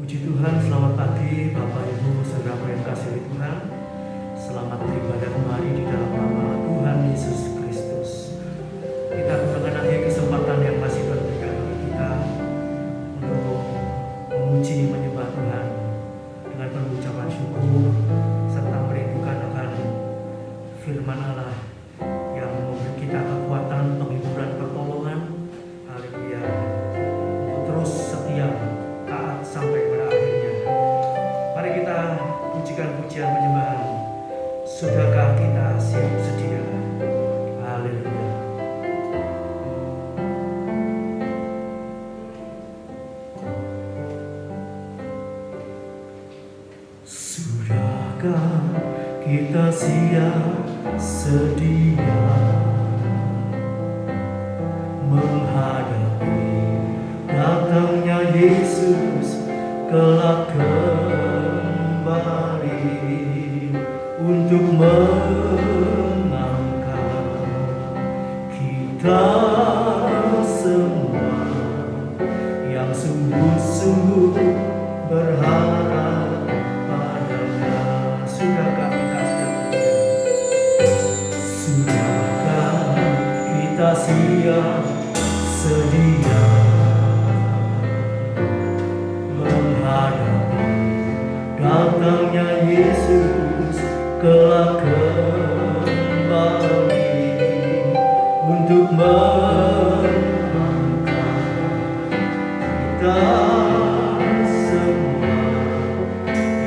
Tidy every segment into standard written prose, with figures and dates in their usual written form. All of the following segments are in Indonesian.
Puji Tuhan, selamat pagi Bapak Ibu Saudara yang kasih Tuhan. Selamat beribadah kembali di dalam nama Tuhan Yesus Kristus. Kita mengenai kesempatan yang masih berberikan bagi kita untuk memuji menyembah Tuhan dengan pengucapan syukur serta merindukan akan firman Allah yang memberi kita kekuatan, penghiburan, pertolongan. Haleluya. Untuk terus setia, taat sampai pada akhirnya. Mari kita pujikan pujian penyembahan. Sudahkah kita siap sedia? Haleluya. Sudahkah kita siap sedia menghadapi datangnya Yesus kelak kembali untuk mengangkat kita semua yang sungguh-sungguh berharap padanya. Sudahkah kita siap sedia menghadapi datangnya Yesus kelak kembali untuk mengangkat kita semua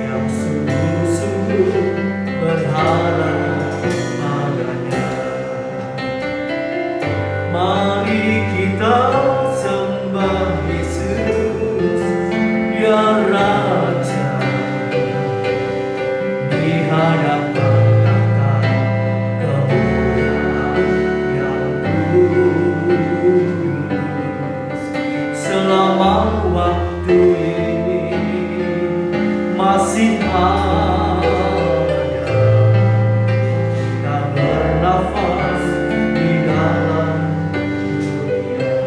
yang sungguh-sungguh berharap padanya. Mari kita sembah Yesus, ya Raja, di hadapan tahta kemuliaan yang kudus. Selama waktu ini masih ada, kita bernafas di dalam dunia.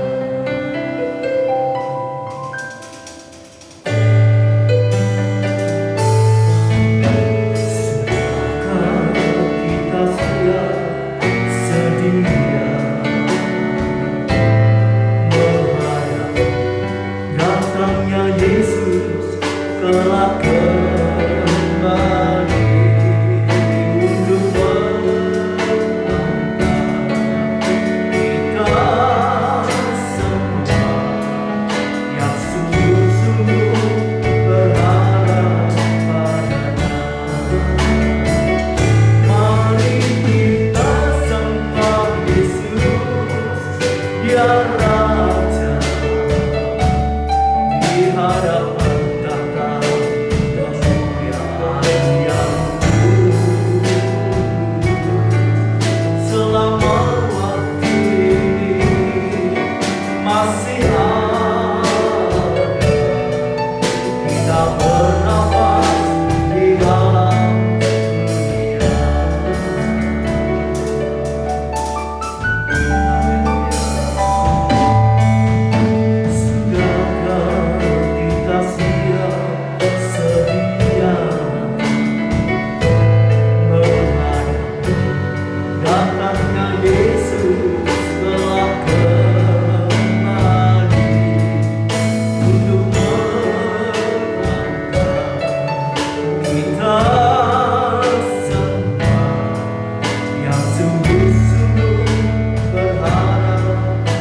Sudahkah kita siap sedia menghadapi datangnya Yesus kelak kembali untuk mengangkat kita semua yang sungguh-sungguh berharap padanya. Mari kita sembah Yesus, ya Raja, di hadapan tahta kemuliaan yang kudus. Selama waktu ini masih ada, kita bernafas di dalam dunia. Sudahkah kita siap sedia menghadapi datangnya Yesus kelak kembali untuk mengangkat kita semua yang sungguh-sungguh berharap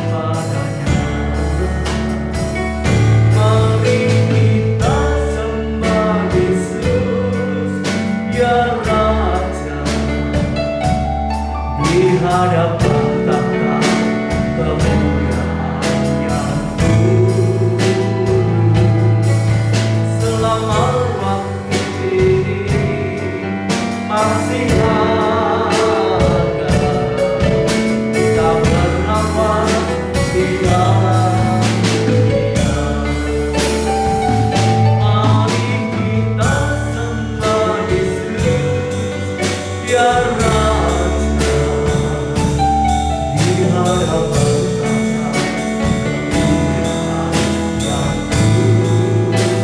padanya. Mari kita sembah Yesus, ya Raja, di hadapan tahta kemuliaan yang kudus. Selama waktu ini masih ada, kita bernafas di dalam dunia. Mari kita sembah Yesus, ya Raja, di hadapan tahta kemuliaan yang kudus.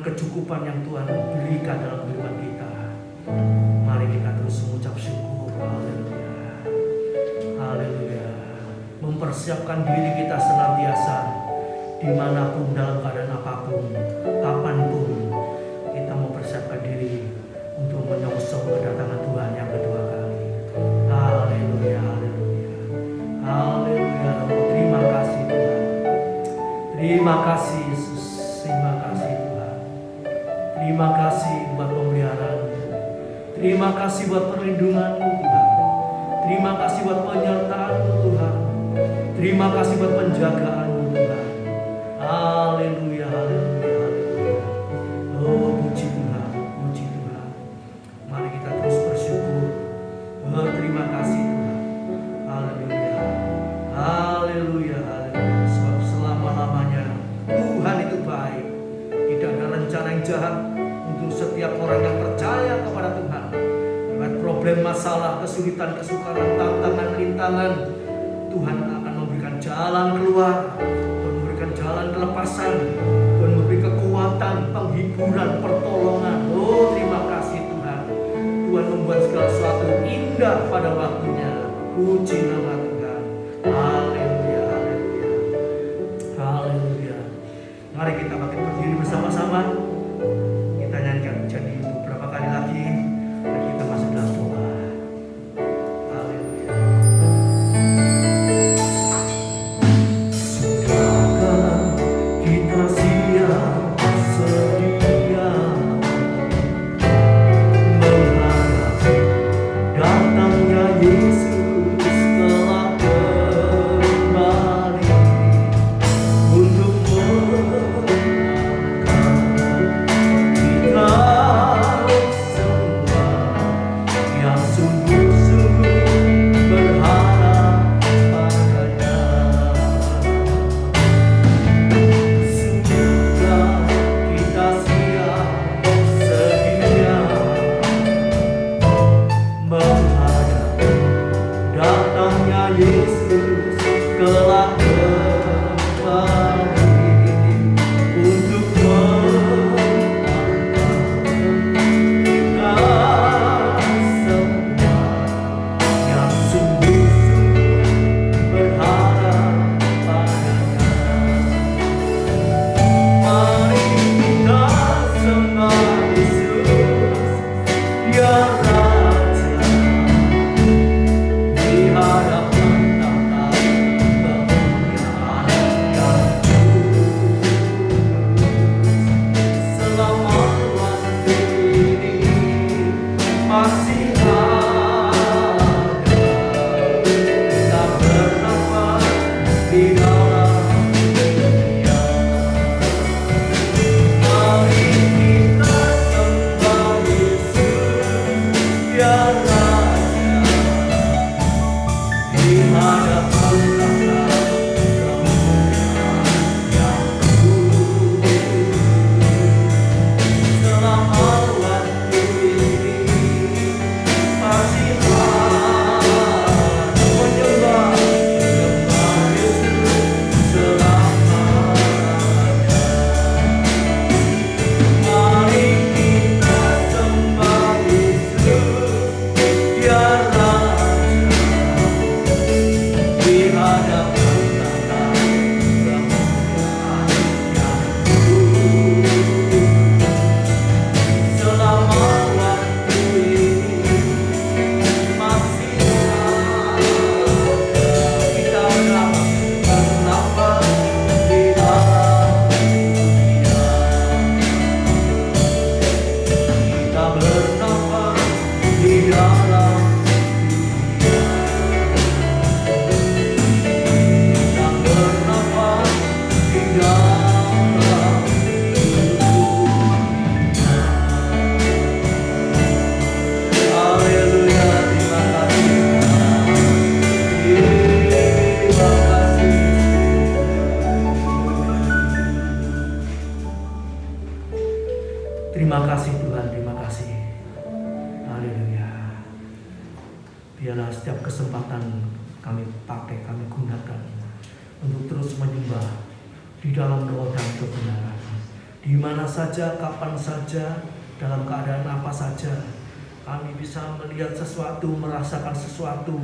kecukupan yang Tuhan berikan dalam kehidupan kita. Mari kita terus mengucap syukur. Haleluya. Haleluya. Mempersiapkan diri kita senantiasa dimanapun, dalam keadaan apapun, kapanpun, kita mempersiapkan diri untuk menyongsong kedatangan Tuhan yang kedua kali. Haleluya. Haleluya. Haleluya. Oh, terima kasih Tuhan. Terima kasih Yesus. Terima kasih Tuhan. Terima kasih buat pemeliharaan-Mu. Terima kasih buat perlindungan-Mu Tuhan. Terima kasih buat penyertaan-Mu Tuhan. Terima kasih buat penjagaan-Mu Tuhan. Haleluya, haleluya, haleluya. Oh, puji Tuhan, puji Tuhan. Mari kita terus bersyukur. Oh, terima kasih Tuhan. Haleluya, haleluya, haleluya. Sebab selama-lamanya Tuhan itu baik. Tidak ada rencana yang jahat untuk setiap orang yang percaya kepada Tuhan. Lewat problem, masalah, kesulitan, kesukaran, tantangan, rintangan, Tuhan akan memberikan jalan keluar, Tuhan memberikan jalan kelepasan, Tuhan memberi kekuatan, penghiburan, pertolongan. Oh, terima kasih Tuhan. Tuhan membuat segala sesuatu indah pada waktunya. Puji nama Tuhan. Haleluya, haleluya, haleluya. Mari kita bangkit berdiri bersama-sama. Kita nyanyikan jadi beberapa kali lagi dan kita masuk dalam doa. Haleluya. Sudahkah kita siap sedia menghadapi datangnya Yesus kelak kembali untuk menangkan Terima kasih Tuhan, terima kasih. Haleluya. Biarlah setiap kesempatan kami pakai, kami gunakan untuk terus menyembah di dalam roh dan kebenaran. Di mana saja, kapan saja, dalam keadaan apa saja, kami bisa melihat sesuatu, merasakan sesuatu,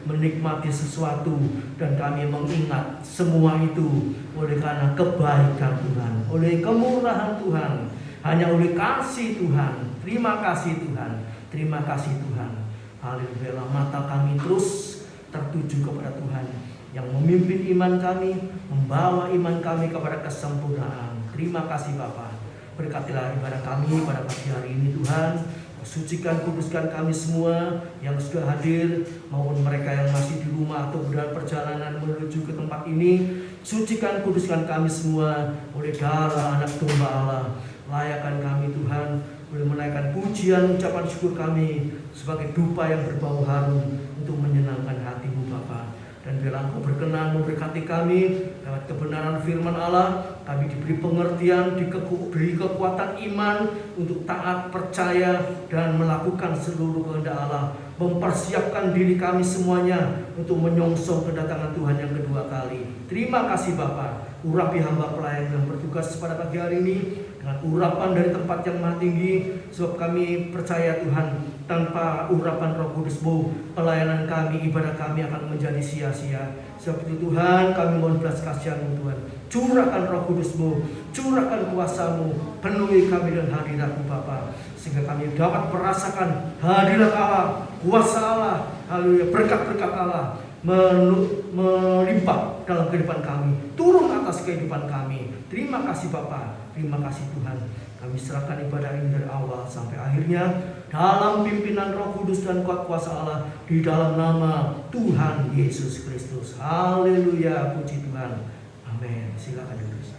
menikmati sesuatu, dan kami mengingat semua itu oleh karena kebaikan Tuhan, oleh kemurahan Tuhan, hanya oleh kasih Tuhan. Terima kasih Tuhan, terima kasih Tuhan. Haleluya. Mata kami terus tertuju kepada Tuhan yang memimpin iman kami, membawa iman kami kepada kesempurnaan. Terima kasih Bapa. Berkatilah ibadah kami pada pagi hari ini Tuhan. Sucikan, kuduskan kami semua yang sudah hadir maupun mereka yang masih di rumah atau dalam perjalanan menuju ke tempat ini. Sucikan, kuduskan kami semua oleh darah anak domba Allah. Layakan kami Tuhan, boleh menaikkan pujian, ucapan syukur kami sebagai dupa yang berbau harum untuk menyenangkan hati-Mu Bapa. Dan biarlah Engkau berkenan memberkati kami lewat kebenaran firman Allah. Kami diberi pengertian, diberi kekuatan iman untuk taat, percaya, dan melakukan seluruh kehendak Allah. Mempersiapkan diri kami semuanya untuk menyongsong kedatangan Tuhan yang kedua kali. Terima kasih Bapa. Urapi hamba pelayan yang bertugas pada pagi hari ini dengan urapan dari tempat yang maha tinggi, sebab kami percaya Tuhan, tanpa urapan Roh Kudus-Mu, pelayanan kami, ibadah kami akan menjadi sia-sia. Sebab itu Tuhan, kami mohon belas kasihan-Mu Tuhan. Curahkan Roh Kudus-Mu, curahkan kuasa-Mu, penuhi kami dengan hadirat-Mu Bapa, sehingga kami dapat merasakan hadirat Allah, kuasa Allah, haleluya, berkat-berkat Allah melimpah dalam kehidupan kami, turun atas kehidupan kami. Terima kasih Bapa, terima kasih Tuhan. Kami serahkan ibadah ini dari awal sampai akhirnya dalam pimpinan Roh Kudus dan kuat kuasa Allah, di dalam nama Tuhan Yesus Kristus. Haleluya, puji Tuhan. Amin. Silakan duduk.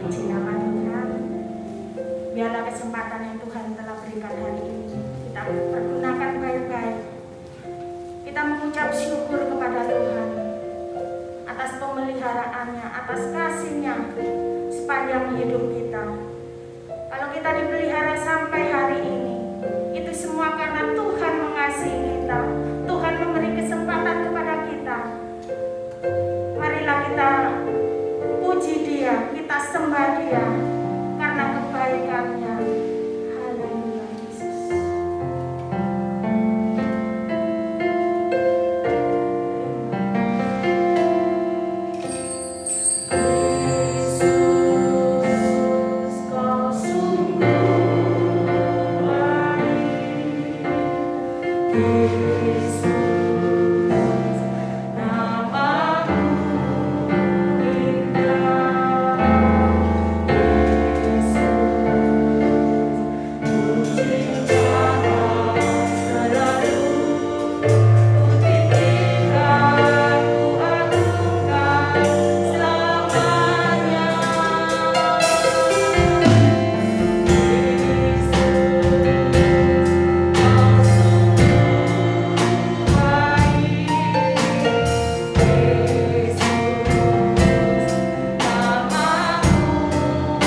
Puji nama Tuhan. Biarlah kesempatan yang Tuhan telah berikan hari ini kita pergunakan baik-baik. Kita mengucap syukur kepada Tuhan atas pemeliharaannya, atas kasih-Nya sepanjang hidup kita. Kalau kita dipelihara sampai hari ini, itu semua karena Tuhan mengasihi kita. Tuhan memberi kesempatan kepada kita. Marilah kita puji Dia sembah Dia karena kebaikannya. Haleluya Yesus. Yesus, Kau sungguh baik. Yesus, namamu indah. Yesus, puji Bapa selalu ku tinggikan, ku agungkan selamanya. Yesus, Kau sungguh baik. Yesus, namamu indah.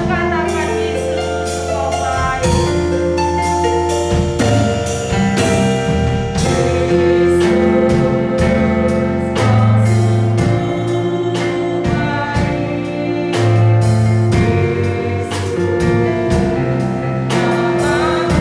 Katakan Yesus, Kau baik. Yesus, Kau sungguh baik. Yesus, namamu indah.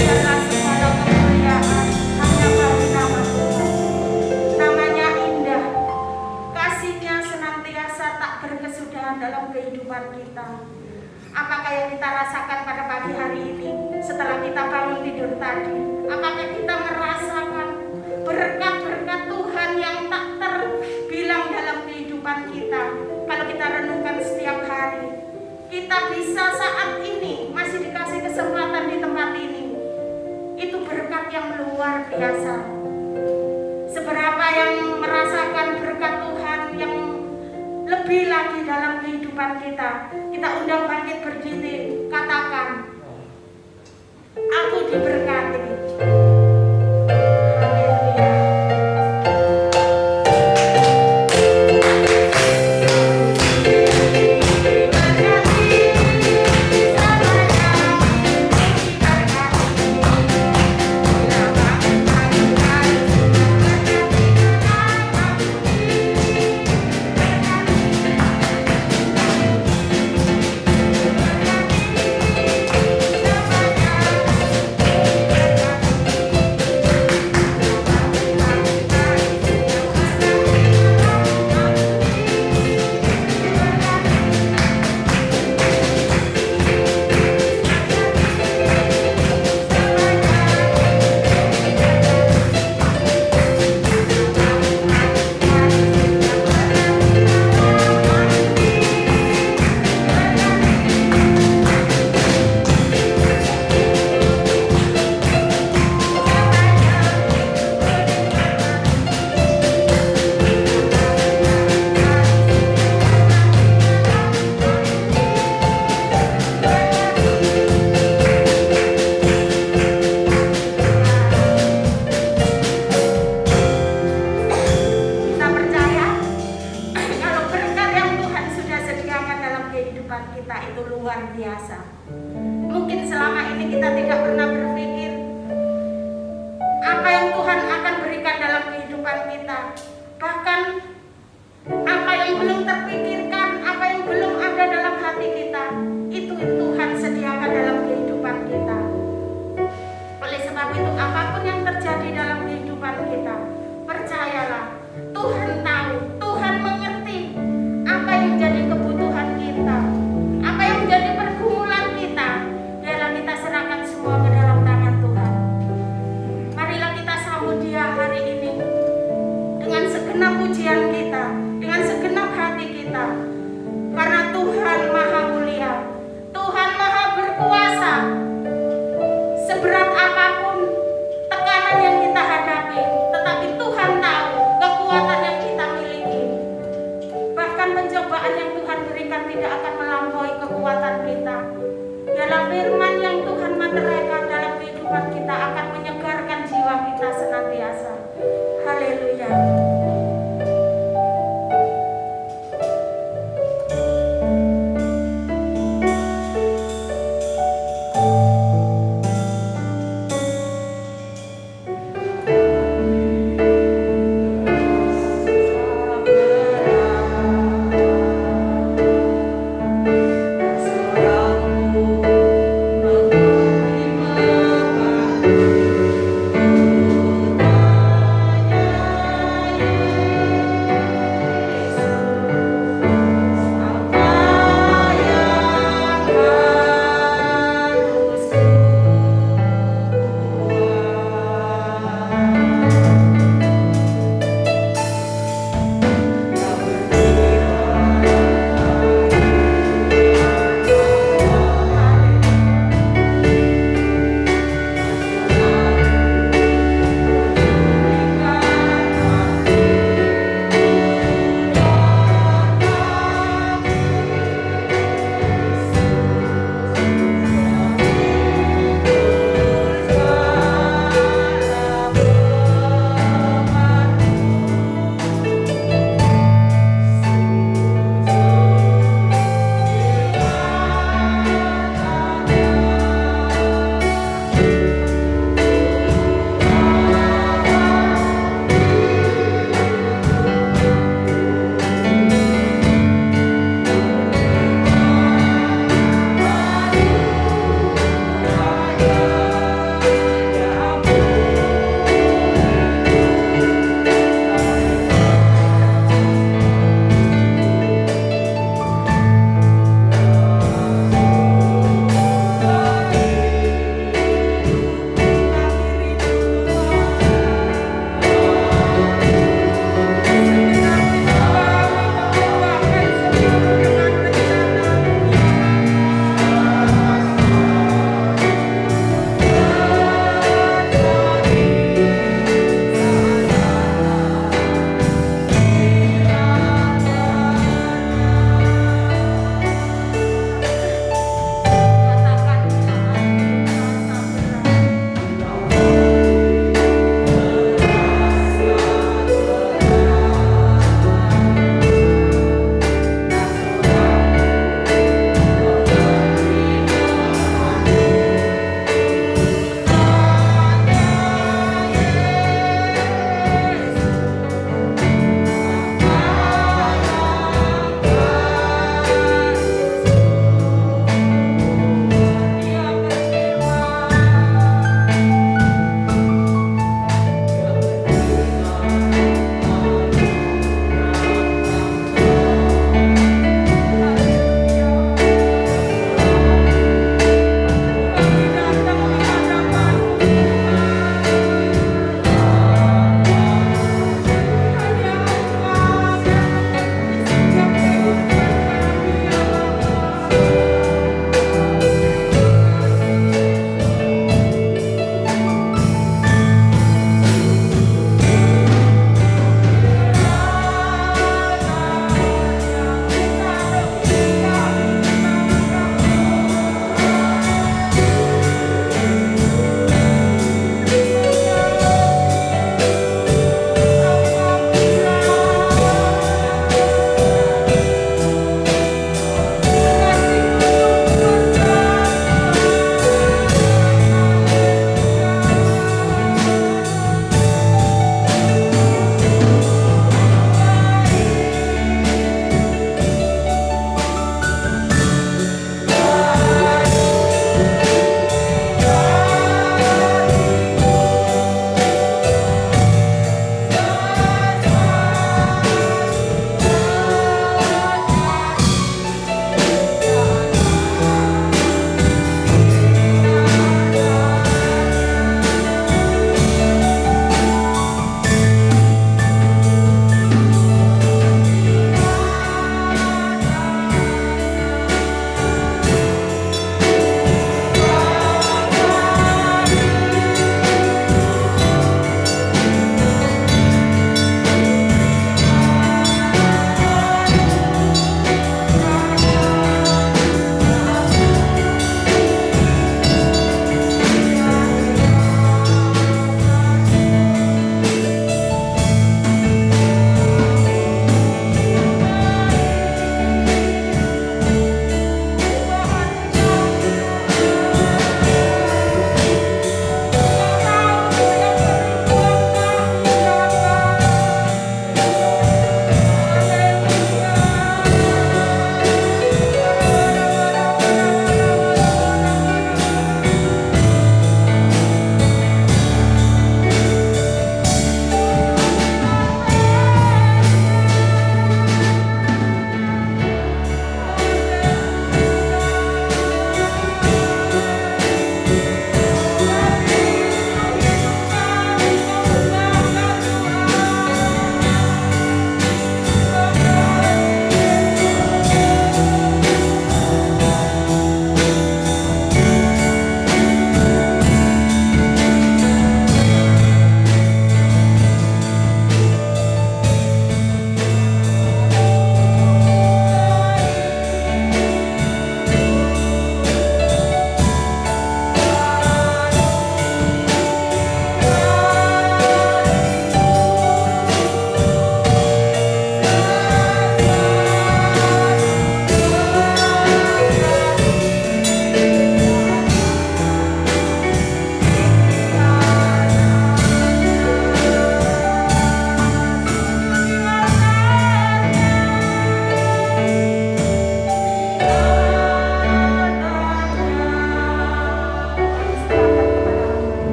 Biarlah segala kemuliaan hanya bagi nama Tuhan. Namanya indah, kasih-Nya senantiasa tak berkesudahan dalam kehidupan kita. Apakah yang kita rasakan pada pagi hari ini setelah kita bangun tidur tadi? Apakah kita merasakan berkat-berkat Tuhan yang tak terbilang dalam kehidupan kita? Kalau kita renungkan setiap hari, kita bisa saat ini masih dikasih kesempatan di tempat ini. Itu berkat yang luar biasa. Seberapa yang merasakan berkat Tuhan yang lebih lagi dalam kehidupan kita, kita undang bangkit berdiri, katakan, aku diberkati. Haleluya. Diberkati selamanya. luar biasa. Mungkin selama ini kita tidak pernah berpikir apa yang Tuhan akan berikan dalam kehidupan kita. Bahkan apa yang belum terpikirkan, apa yang belum ada dalam hati kita, itu Tuhan sediakan dalam kehidupan kita. Oleh sebab itu, apapun yang terjadi dalam kehidupan kita, percayalah, Tuhan tahu, Tuhan mengerti apa yang menjadi kebutuhan kita, apa yang menjadi pergumulan kita. Biarlah kita serahkan semua ke dalam tangan Tuhan. Marilah kita sambut Dia hari ini dengan segenap pujian kita, dengan segenap hati kita, karena Tuhan Maha Mulia.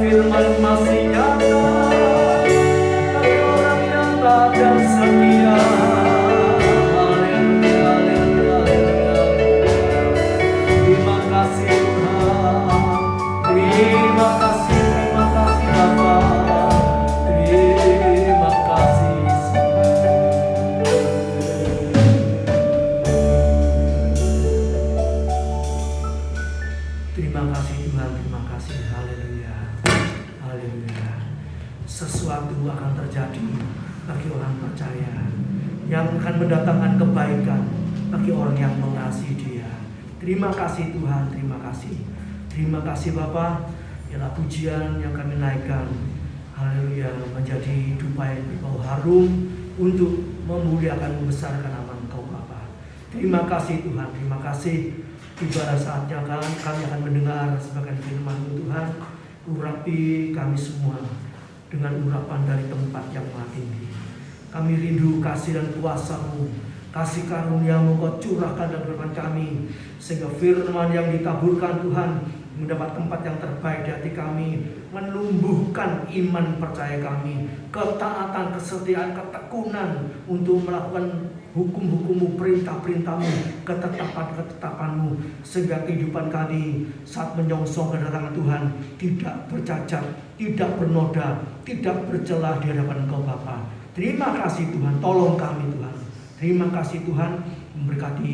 firman masih nyata bagi orang yang taat dan setia. Haleluya, haleluya, haleluya. Terima kasih Tuhan, terima kasih Bapa, terima kasih. Terima kasih Tuhan, terima kasih. Haleluya, haleluya. Sesuatu akan terjadi bagi orang percaya yang akan mendatangkan kebaikan bagi orang yang mengasihi Dia. Terima kasih Tuhan, terima kasih. Terima kasih Bapa. Ialah pujian yang kami naikkan, haleluya, menjadi dupa yang berbau harum untuk memuliakan, membesarkan nama Engkau Bapa. Terima kasih Tuhan, terima kasih. Tiba saatnya kami akan mendengar sebagian firman-Mu Tuhan. Urapi kami semua dengan urapan dari tempat yang maha tinggi. Kami rindu kasih dan kuasa-Mu, kasih karunia-Mu Kau curahkan dalam kehidupan kami, sehingga firman yang ditaburkan Tuhan mendapat tempat yang terbaik di hati kami, menumbuhkan iman percaya kami, ketaatan, kesetiaan, ketekunan untuk melakukan hukum-hukum-Mu, perintah-perintah-Mu, ketetapan-ketetapan-Mu, sehingga kehidupan kami saat menyongsong kedatangan Tuhan tidak bercacat, tidak bernoda, tidak bercelah di hadapan Engkau Bapa. Terima kasih Tuhan, tolong kami Tuhan. Terima kasih Tuhan, memberkati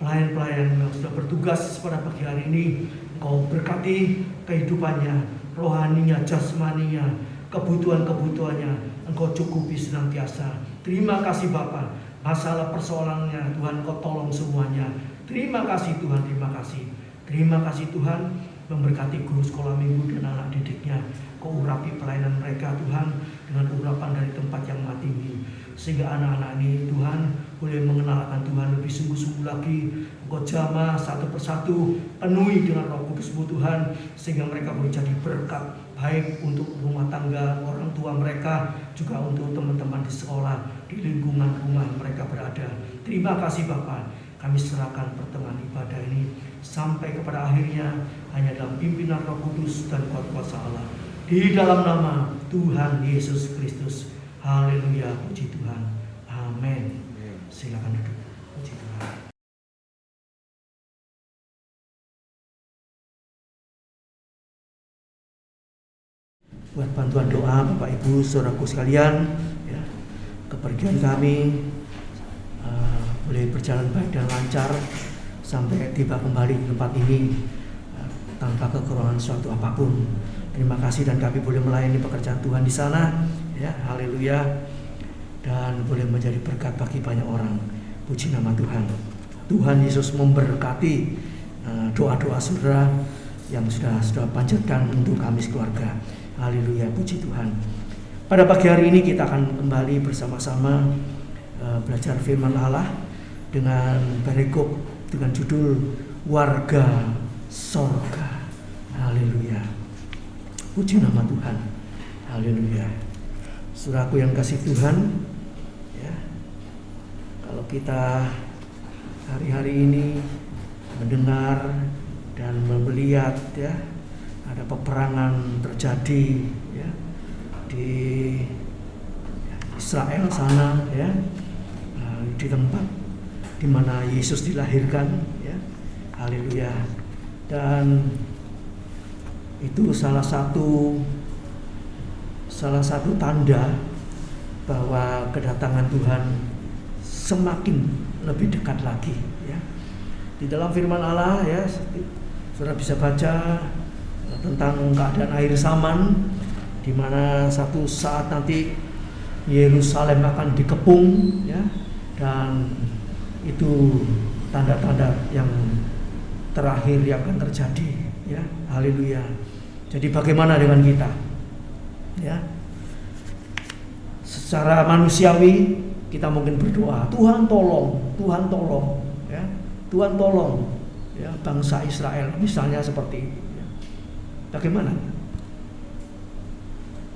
pelayan-pelayan yang sudah bertugas pada pagi hari ini. Engkau berkati kehidupannya, rohaninya, jasmaninya, kebutuhan-kebutuhannya Engkau cukupi senantiasa. Terima kasih Bapa. Masalah persoalannya Tuhan Kau tolong semuanya. Terima kasih Tuhan, terima kasih. Terima kasih Tuhan, memberkati guru sekolah minggu dan anak didiknya. Kau urapi pelayanan mereka Tuhan dengan urapan dari tempat yang maha tinggi, sehingga anak-anak ini Tuhan boleh mengenalkan Tuhan lebih sungguh-sungguh lagi. Engkau jamah satu persatu, penuhi dengan Roh Kudus-Mu Tuhan, sehingga mereka boleh jadi berkat baik untuk rumah tangga orang tua mereka, juga untuk teman-teman di sekolah, di lingkungan rumah mereka berada. Terima kasih Bapa. Kami serahkan pertengahan ibadah ini sampai kepada akhirnya hanya dalam pimpinan Roh Kudus dan kuasa Allah. Di dalam nama Tuhan Yesus Kristus. Haleluya, puji Tuhan. Amin. Silakan duduk. Puji Tuhan. Buat bantuan doa Bapak Ibu saudaraku sekalian, ya, kepergian kami boleh berjalan baik dan lancar sampai tiba kembali di tempat ini tanpa kekurangan suatu apapun. Terima kasih, dan kami boleh melayani pekerjaan Tuhan di sana, ya, haleluya, dan boleh menjadi berkat bagi banyak orang. Puji nama Tuhan. Tuhan Yesus memberkati doa-doa saudara yang sudah panjatkan untuk kami sekeluarga. Haleluya, puji Tuhan. Pada pagi hari ini kita akan kembali bersama-sama belajar firman Allah dengan perikop dengan judul Warga Sorga. Haleluya. Puji nama Tuhan. Haleluya. Saudaraku yang kasih Tuhan, ya, kalau kita hari-hari ini mendengar dan melihat, ya, ada peperangan terjadi, ya, di Israel sana, ya, di tempat di mana Yesus dilahirkan, ya, haleluya. Dan itu salah satu tanda bahwa kedatangan Tuhan semakin lebih dekat lagi, ya. Di dalam firman Allah, ya, saudara bisa baca tentang keadaan akhir zaman, di mana satu saat nanti Yerusalem akan dikepung, ya, dan itu tanda-tanda yang terakhir yang akan terjadi, ya, haleluya. Jadi bagaimana dengan kita, ya? Secara manusiawi kita mungkin berdoa, Tuhan tolong, ya, Tuhan tolong, ya, bangsa Israel, misalnya seperti itu, ya. Bagaimana?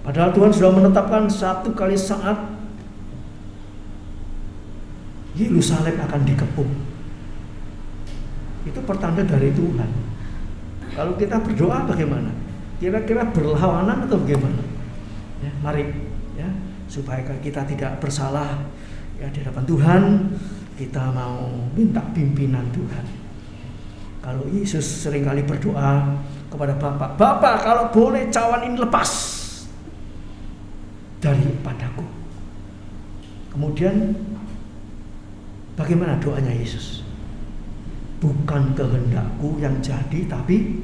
Padahal Tuhan sudah menetapkan satu kali saat Yerusalem akan dikepung. Itu pertanda dari Tuhan. Kalau kita berdoa bagaimana? kira-kira berlawanan atau bagaimana? Ya, mari ya, supaya kita tidak bersalah ya di hadapan Tuhan, kita mau minta pimpinan Tuhan. Kalau Yesus seringkali berdoa kepada Bapa, Bapa kalau boleh cawan ini lepas daripadaku. Kemudian bagaimana doanya Yesus? Bukan kehendakku yang jadi, tapi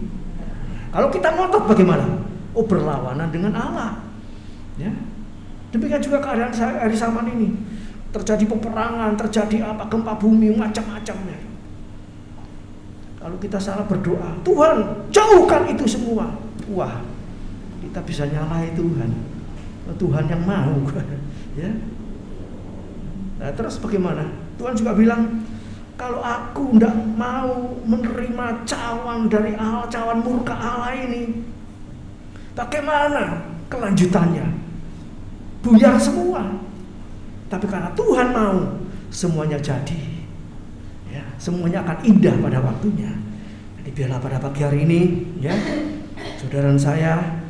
kalau kita ngotot bagaimana? Oh, berlawanan dengan Allah. Ya. Demikian juga keadaan hari zaman ini. Terjadi peperangan, terjadi apa, gempa bumi, macam-macamnya. Kalau kita salah berdoa, Tuhan jauhkan itu semua. Wah, kita bisa nyalahi Tuhan. Tuhan yang mau. Ya. Nah, terus bagaimana? Tuhan juga bilang, kalau aku tidak mau menerima cawan dari Allah, cawan murka Allah ini, bagaimana kelanjutannya? Buyar semua. Tapi karena Tuhan mau, semuanya jadi. Ya, semuanya akan indah pada waktunya. Jadi biarlah pada pagi hari ini, ya, saudara saya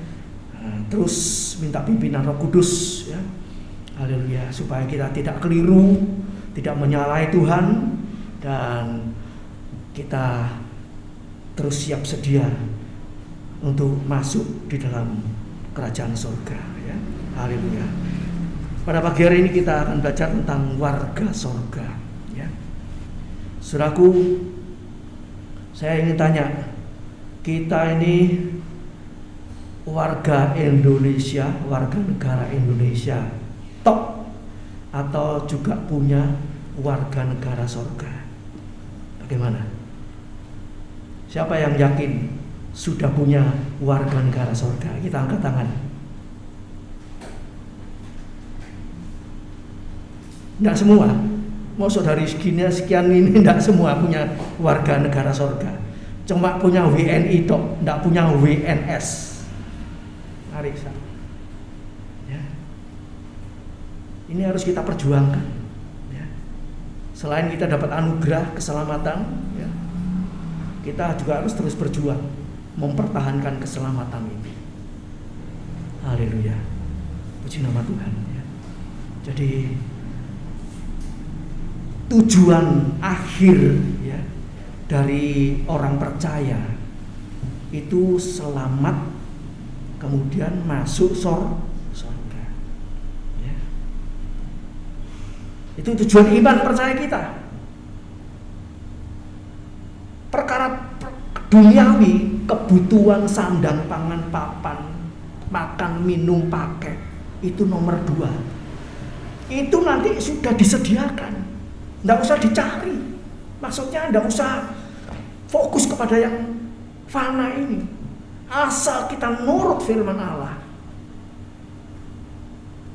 terus minta pimpinan Roh Kudus, ya, haleluya, supaya kita tidak keliru, tidak menyalahi Tuhan, dan kita terus siap sedia untuk masuk di dalam kerajaan surga, ya. Haleluya. Pada pagi hari ini kita akan belajar tentang warga surga, ya. Saudaraku, saya ingin tanya, kita ini warga Indonesia, warga negara Indonesia top, atau juga punya warga negara surga? Bagaimana? Siapa yang yakin sudah punya warga negara surga? Kita angkat tangan. Tidak semua. Mau saudari sekian ini tidak semua punya warga negara surga. Cuma punya WNI tok, tidak punya WNS. Mari, ya. Ini harus kita perjuangkan. Ya. Selain kita dapat anugerah keselamatan, ya, kita juga harus terus berjuang mempertahankan keselamatan ini. Haleluya. Puji nama Tuhan. Ya. Jadi tujuan akhir, ya, dari orang percaya itu selamat, kemudian masuk surga. Ya. Itu tujuan iman percaya kita. Perkara duniawi, kebutuhan sandang, pangan, papan, makan, minum, pakai, itu nomor 2. Itu nanti sudah disediakan. Tidak usah dicari. Maksudnya tidak usah fokus kepada yang fana ini. Asal kita nurut firman Allah,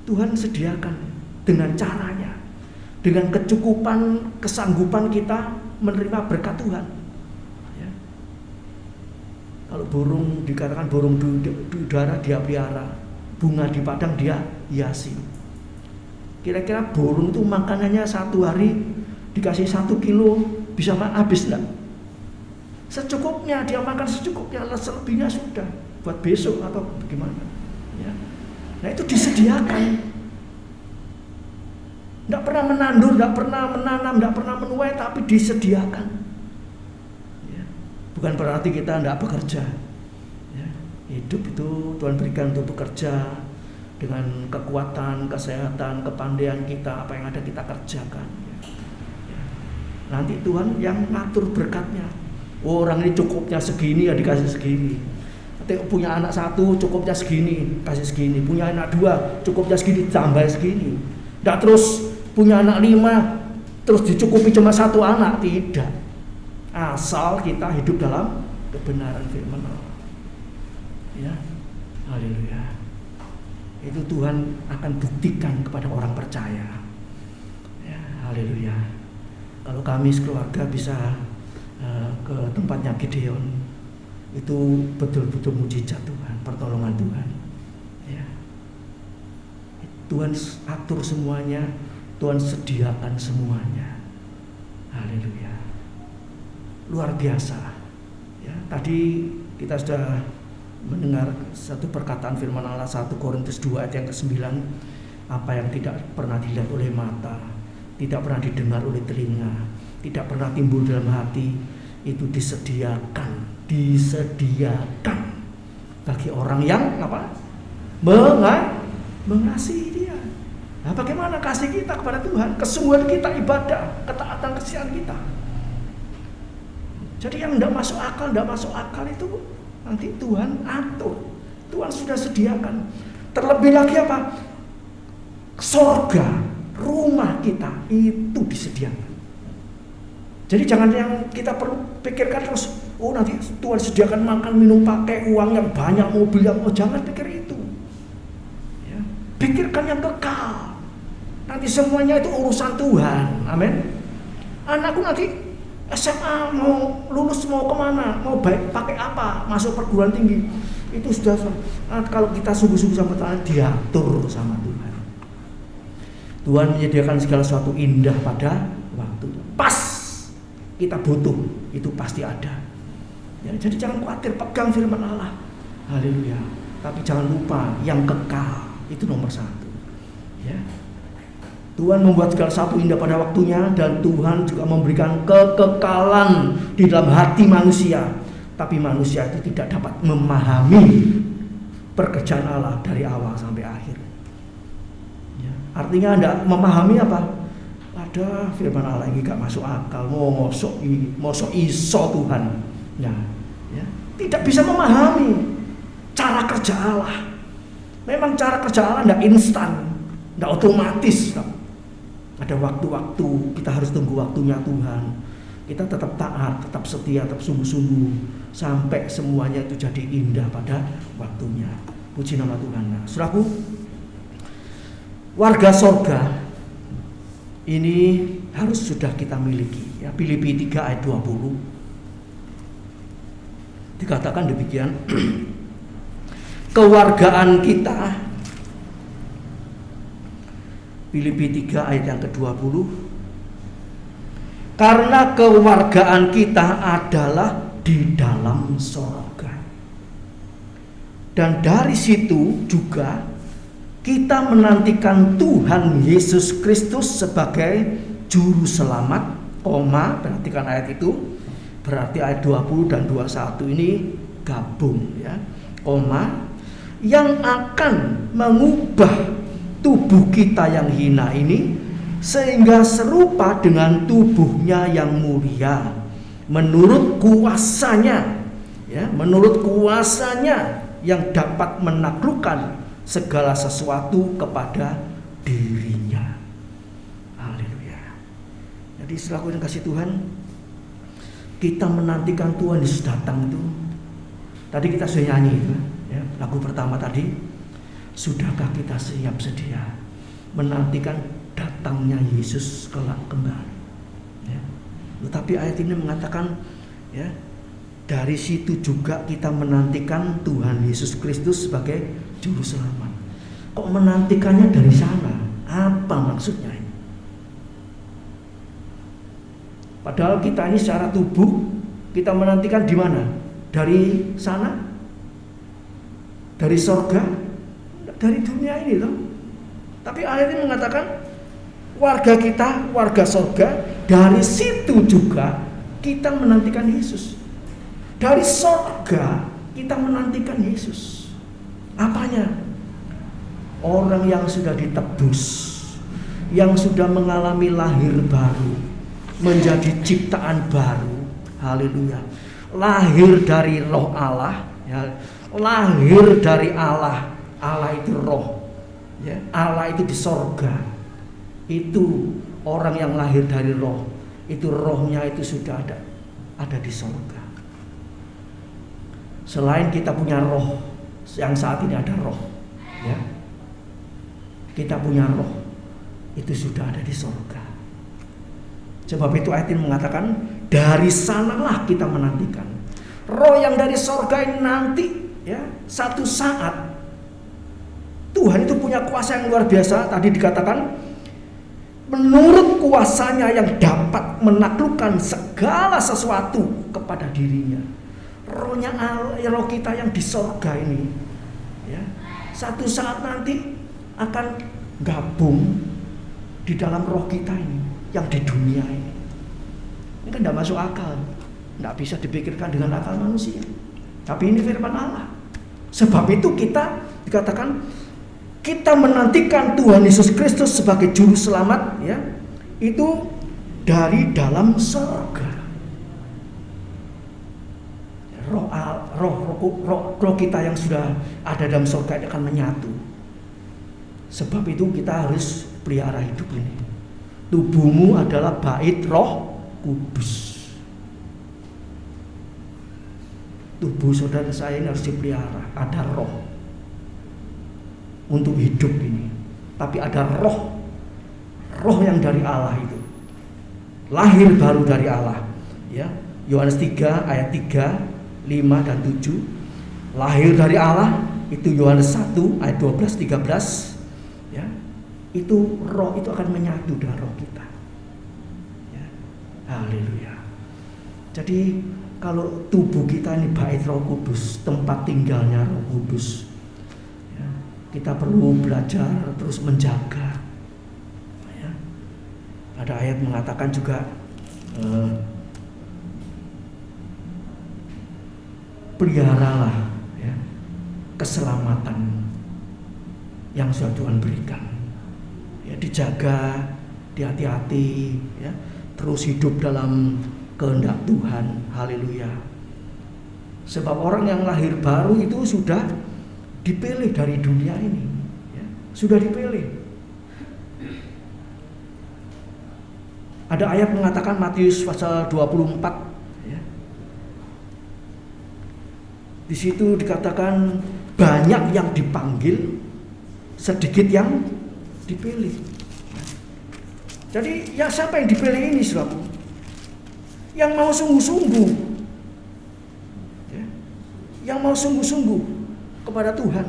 Tuhan sediakan dengan caranya, dengan kecukupan, kesanggupan kita menerima berkat Tuhan. Ya. Kalau burung, dikatakan burung di udara dia pelihara, bunga di padang dia hiasi. Kira-kira burung itu makanannya satu hari dikasih 1 kilo bisa habis enggak? Secukupnya, dia makan secukupnya, selebihnya sudah buat besok atau bagaimana. Ya. Nah itu disediakan. Tidak pernah menandur, tidak pernah menanam, tidak pernah menuai, tapi disediakan. Ya. Bukan berarti kita tidak bekerja. Ya. Hidup itu Tuhan berikan untuk bekerja. Dengan kekuatan, kesehatan, kepandaian kita, apa yang ada kita kerjakan. Ya. Nanti Tuhan yang ngatur berkatnya. Oh, orang ini cukupnya segini ya dikasih segini. Punya anak 1 cukupnya segini, kasih segini. Punya anak 2 cukupnya segini, tambah segini. Tidak terus punya anak 5 terus dicukupi cuma 1 anak, tidak. Asal kita hidup dalam kebenaran firman Allah. Ya, haleluya. Itu Tuhan akan buktikan kepada orang percaya. Ya, haleluya. Kalau kami sekeluarga bisa ke tempatnya Gideon, itu betul-betul mujizat Tuhan, pertolongan Tuhan. Ya. Tuhan atur semuanya, Tuhan sediakan semuanya. Haleluya. Luar biasa. Ya, tadi kita sudah mendengar satu perkataan firman Allah 1 Korintus 2 ayat yang ke-9, apa yang tidak pernah dilihat oleh mata, tidak pernah didengar oleh telinga, tidak pernah timbul dalam hati, itu disediakan bagi orang yang mengasihi Dia. Nah, bagaimana kasih kita kepada Tuhan, kesungguhan kita ibadah, ketaatan kesian kita. Jadi yang tidak masuk akal itu nanti Tuhan atur, Tuhan sudah sediakan. Terlebih lagi apa? Sorga, rumah kita itu disediakan. Jadi jangan yang kita perlu pikirkan terus, nanti Tuhan sediakan makan minum pakai uang yang banyak, mobil yang jangan pikir itu. Ya, pikirkan yang kekal. Nanti semuanya itu urusan Tuhan. Amin. Anakku nanti SMA mau lulus mau kemana, mau baik pakai apa, masuk perguruan tinggi, itu sudah kalau kita sungguh-sungguh sama Tuhan, diatur sama Tuhan. Tuhan menyediakan segala sesuatu indah pada waktu pas kita butuh, itu pasti ada. Ya, jadi jangan khawatir, pegang firman Allah, haleluya. Tapi jangan lupa yang kekal itu nomor 1. Ya. Tuhan membuat segala sesuatu indah pada waktunya, dan Tuhan juga memberikan kekekalan di dalam hati manusia. Tapi manusia itu tidak dapat memahami pekerjaan Allah dari awal sampai akhir. Ya. Artinya tidak memahami apa? Ada firman Allah ini gak masuk akal, mosok iso Tuhan. Nah, ya. Tidak bisa memahami cara kerja Allah. Memang cara kerja Allah tidak instan, tidak otomatis. Ada waktu-waktu, kita harus tunggu waktunya Tuhan. Kita tetap taat, tetap setia, tetap sungguh-sungguh sampai semuanya itu jadi indah pada waktunya. Puji nama Tuhan. Nah, saudaraku, warga sorga ini harus sudah kita miliki. Ya, Filipi 3 ayat 20 dikatakan demikian. Kewargaan kita, Filipi 3 ayat yang ke-20, karena kewargaan kita adalah di dalam sorga, dan dari situ juga kita menantikan Tuhan Yesus Kristus sebagai juru selamat, perhatikan ayat itu, berarti ayat 20 dan 21 ini gabung ya, yang akan mengubah tubuh kita yang hina ini sehingga serupa dengan tubuhnya yang mulia, menurut kuasanya yang dapat menaklukkan segala sesuatu kepada dirinya. Haleluya. Jadi selaku yang kasih Tuhan, kita menantikan Tuhan Yesus datang itu. Tadi kita sudah nyanyi itu, ya, lagu pertama tadi. Sudahkah kita siap sedia menantikan datangnya Yesus kelak kembali? Ya. Tetapi ayat ini mengatakan, ya, dari situ juga kita menantikan Tuhan Yesus Kristus sebagai juru selamat. Kok menantikannya dari sana? Apa maksudnya ini? Padahal kita ini secara tubuh, kita menantikan di mana? Dari sana? Dari sorga? Dari dunia ini loh. Tapi ayat ini mengatakan warga kita, warga sorga, dari situ juga kita menantikan Yesus. Dari sorga kita menantikan Yesus. Apanya? Orang yang sudah ditebus, yang sudah mengalami lahir baru, menjadi ciptaan baru. Haleluya. Lahir dari roh Allah, ya. Lahir dari Allah. Allah itu roh, ya. Allah itu di sorga. Itu orang yang lahir dari roh, itu rohnya itu sudah ada di sorga. Selain kita punya roh, yang saat ini ada roh, ya, kita punya roh, itu sudah ada di sorga. Sebab itu ayat ini mengatakan dari sanalah kita menantikan roh yang dari sorga ini nanti, ya, satu saat Tuhan itu punya kuasa yang luar biasa. Tadi dikatakan menurut kuasanya yang dapat menaklukkan segala sesuatu kepada dirinya. roh kita yang di sorga ini, ya, satu saat nanti akan gabung di dalam roh kita ini yang di dunia ini. Ini kan tidak masuk akal, tidak bisa dipikirkan dengan akal manusia. Tapi ini firman Allah. Sebab itu kita dikatakan kita menantikan Tuhan Yesus Kristus sebagai juru selamat, ya, itu dari dalam surga. Roh kita yang sudah ada dalam surga ini akan menyatu. Sebab itu kita harus pelihara hidup ini. Tubuhmu adalah bait Roh Kudus. Tubuh saudara saya ini harus dipelihara. Ada roh untuk hidup ini. Tapi ada roh yang dari Allah itu. Lahir baru dari Allah, ya. Yohanes 3 ayat 3, 5 dan 7. Lahir dari Allah itu Yohanes 1 ayat 12 13, ya. Itu roh itu akan menyatu dengan roh kita. Ya. Haleluya. Jadi kalau tubuh kita ini bait Roh Kudus, tempat tinggalnya Roh Kudus, ya, kita perlu belajar terus menjaga. Ya. Ada ayat mengatakan juga peliharalah, ya, keselamatan yang sudah Tuhan berikan. Ya, dijaga, hati-hati, ya, terus hidup dalam kehendak Tuhan. Haleluya. Sebab orang yang lahir baru itu sudah dipilih dari dunia ini, ya, sudah dipilih. Ada ayat mengatakan Matius pasal 24, ya. Di situ dikatakan banyak yang dipanggil, sedikit yang dipilih. Jadi ya siapa yang dipilih ini, saudara? Yang mau sungguh-sungguh, ya, yang mau sungguh-sungguh kepada Tuhan,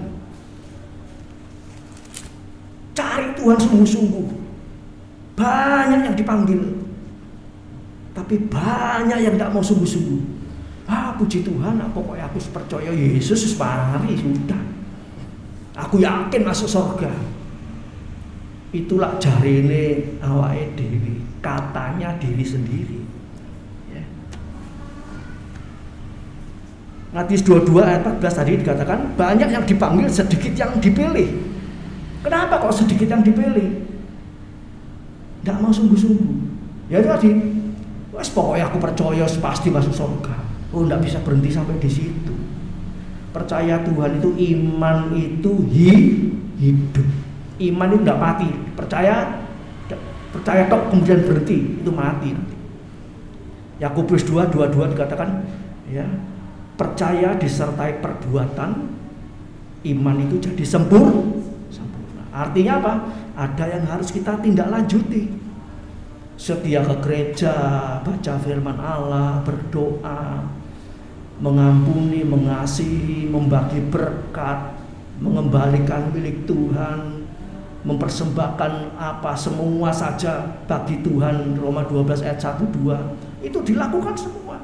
cari Tuhan sungguh-sungguh. Banyak yang dipanggil, tapi banyak yang tidak mau sungguh-sungguh. Puji Tuhan, pokoknya aku percaya Yesus mari sudah, aku yakin masuk surga. Itulah jarine awake dewi, katanya diri sendiri. Matius 22 ayat 14 tadi dikatakan banyak yang dipanggil, sedikit yang dipilih. Kenapa kok sedikit yang dipilih? Tidak mau sungguh-sungguh. Ya itu tadi, pokoknya aku percaya pasti masuk surga. Tidak bisa berhenti sampai di situ. Percaya Tuhan itu, iman itu hidup. Iman itu tidak mati. Percaya tok kemudian berhenti, itu mati nanti. Yakobus 2:22 dikatakan, ya, percaya disertai perbuatan, iman itu jadi sempurna. Artinya apa? Ada yang harus kita tindak lanjuti. Setia ke gereja, baca firman Allah, berdoa, mengampuni, mengasihi, membagi berkat, mengembalikan milik Tuhan, mempersembahkan apa semua saja bagi Tuhan. Roma 12 ayat 1-2 itu dilakukan semua.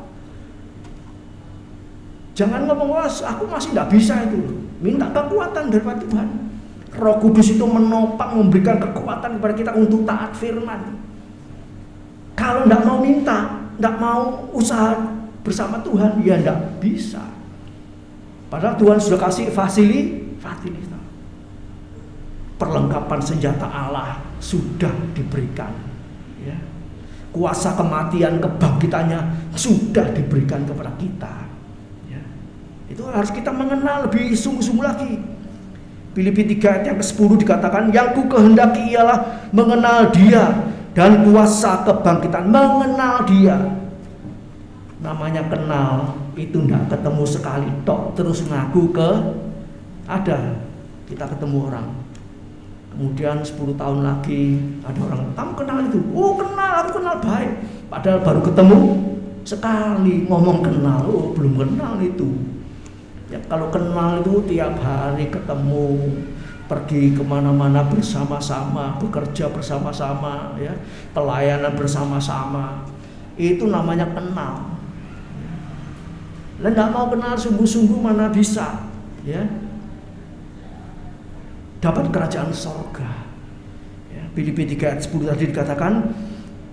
Jangan ngomong, aku masih tidak bisa itu. Minta kekuatan daripada Tuhan. Roh Kudus itu menopang, memberikan kekuatan kepada kita untuk taat firman. Kalau tidak mau minta, tidak mau usaha bersama Tuhan, ya tidak bisa. Padahal Tuhan sudah kasih fasilitas. Perlengkapan senjata Allah sudah diberikan. Ya. Kuasa kematian, kebangkitannya sudah diberikan kepada kita. Itu harus kita mengenal lebih sungguh-sungguh lagi. Filipi 3 ayat yang ke-10 dikatakan, yang ku kehendaki ialah mengenal Dia dan kuasa kebangkitan. Mengenal Dia. Namanya kenal itu tidak ketemu sekali tok terus ngaku ada. Kita ketemu orang, kemudian 10 tahun lagi ada orang, kamu kenal itu? Oh kenal, aku kenal baik. Padahal baru ketemu sekali, ngomong kenal, oh belum kenal itu. Ya, kalau kenal itu tiap hari ketemu, pergi kemana-mana bersama-sama, bekerja bersama-sama, ya, pelayanan bersama-sama, itu namanya kenal. Lah enggak mau kenal sungguh-sungguh mana bisa, ya. Dapat kerajaan sorga. Ya, Filipi 3 ayat 10 tadi dikatakan,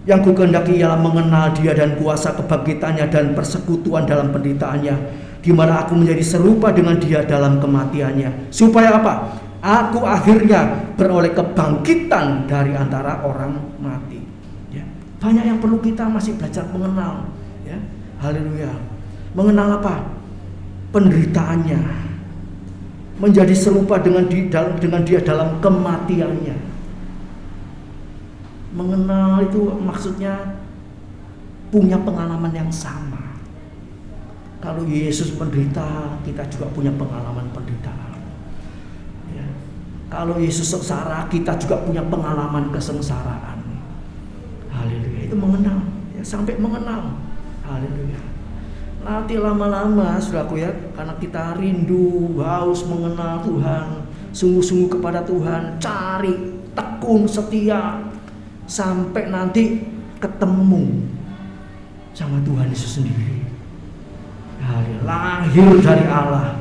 yang kukehendaki ialah mengenal Dia dan kuasa kebangkitannya dan persekutuan dalam penderitaannya, di mana aku menjadi serupa dengan Dia dalam kematiannya. Supaya apa? Aku akhirnya beroleh kebangkitan dari antara orang mati. Ya. Banyak yang perlu kita masih belajar mengenal. Ya. Haleluya. Mengenal apa? Penderitaannya. Menjadi serupa dengan Dia dalam kematiannya. Mengenal itu maksudnya punya pengalaman yang sama. Kalau Yesus menderita, kita juga punya pengalaman penderitaan. Ya. Kalau Yesus sengsara, kita juga punya pengalaman kesengsaraan. Haleluya. Itu mengenal, ya, sampai mengenal. Haleluya. Nanti lama-lama, saudaraku ya, karena kita rindu, haus mengenal Tuhan, sungguh-sungguh kepada Tuhan, cari, tekun, setia, sampai nanti ketemu sama Tuhan Yesus sendiri. Lahir dari Allah,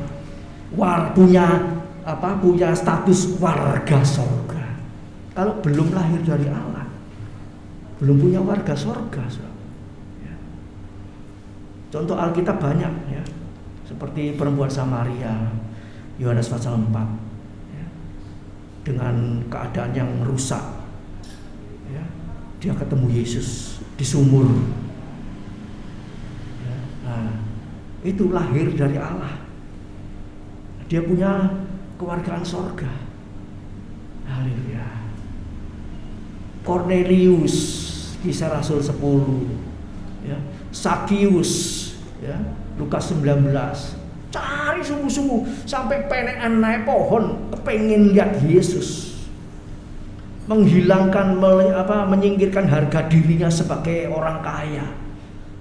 punya status warga sorga. Kalau belum lahir dari Allah, belum punya warga sorga. Ya. Contoh Alkitab banyak, ya, seperti perempuan Samaria, Yohanes pasal 4, ya, dengan keadaan yang rusak. Ya, dia ketemu Yesus di sumur. Ya, nah, itu lahir dari Allah. Dia punya kewargaan sorga. Haleluya. Cornelius, Kisah Rasul 10, ya. Sakius, ya, Lukas 19. Cari sungguh-sungguh sampai penekan naik pohon, kepengen lihat Yesus. Menyingkirkan harga dirinya sebagai orang kaya.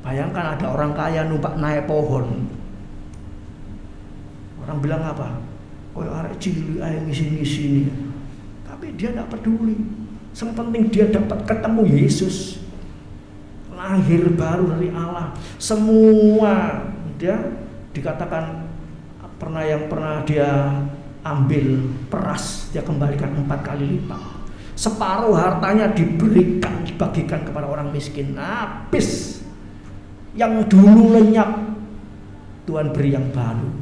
Bayangkan ada orang kaya numpak naik pohon. Orang bilang apa? Koyo arek cilik ae ngisi-ngisi. Tapi dia tidak peduli. Yang penting dia dapat ketemu Yesus. Lahir baru dari Allah. Semua dia dikatakan pernah dia ambil peras, dia kembalikan 4 kali lipat. Separuh hartanya dibagikan kepada orang miskin. Habis. Yang dulu lenyap, Tuhan beri yang baru.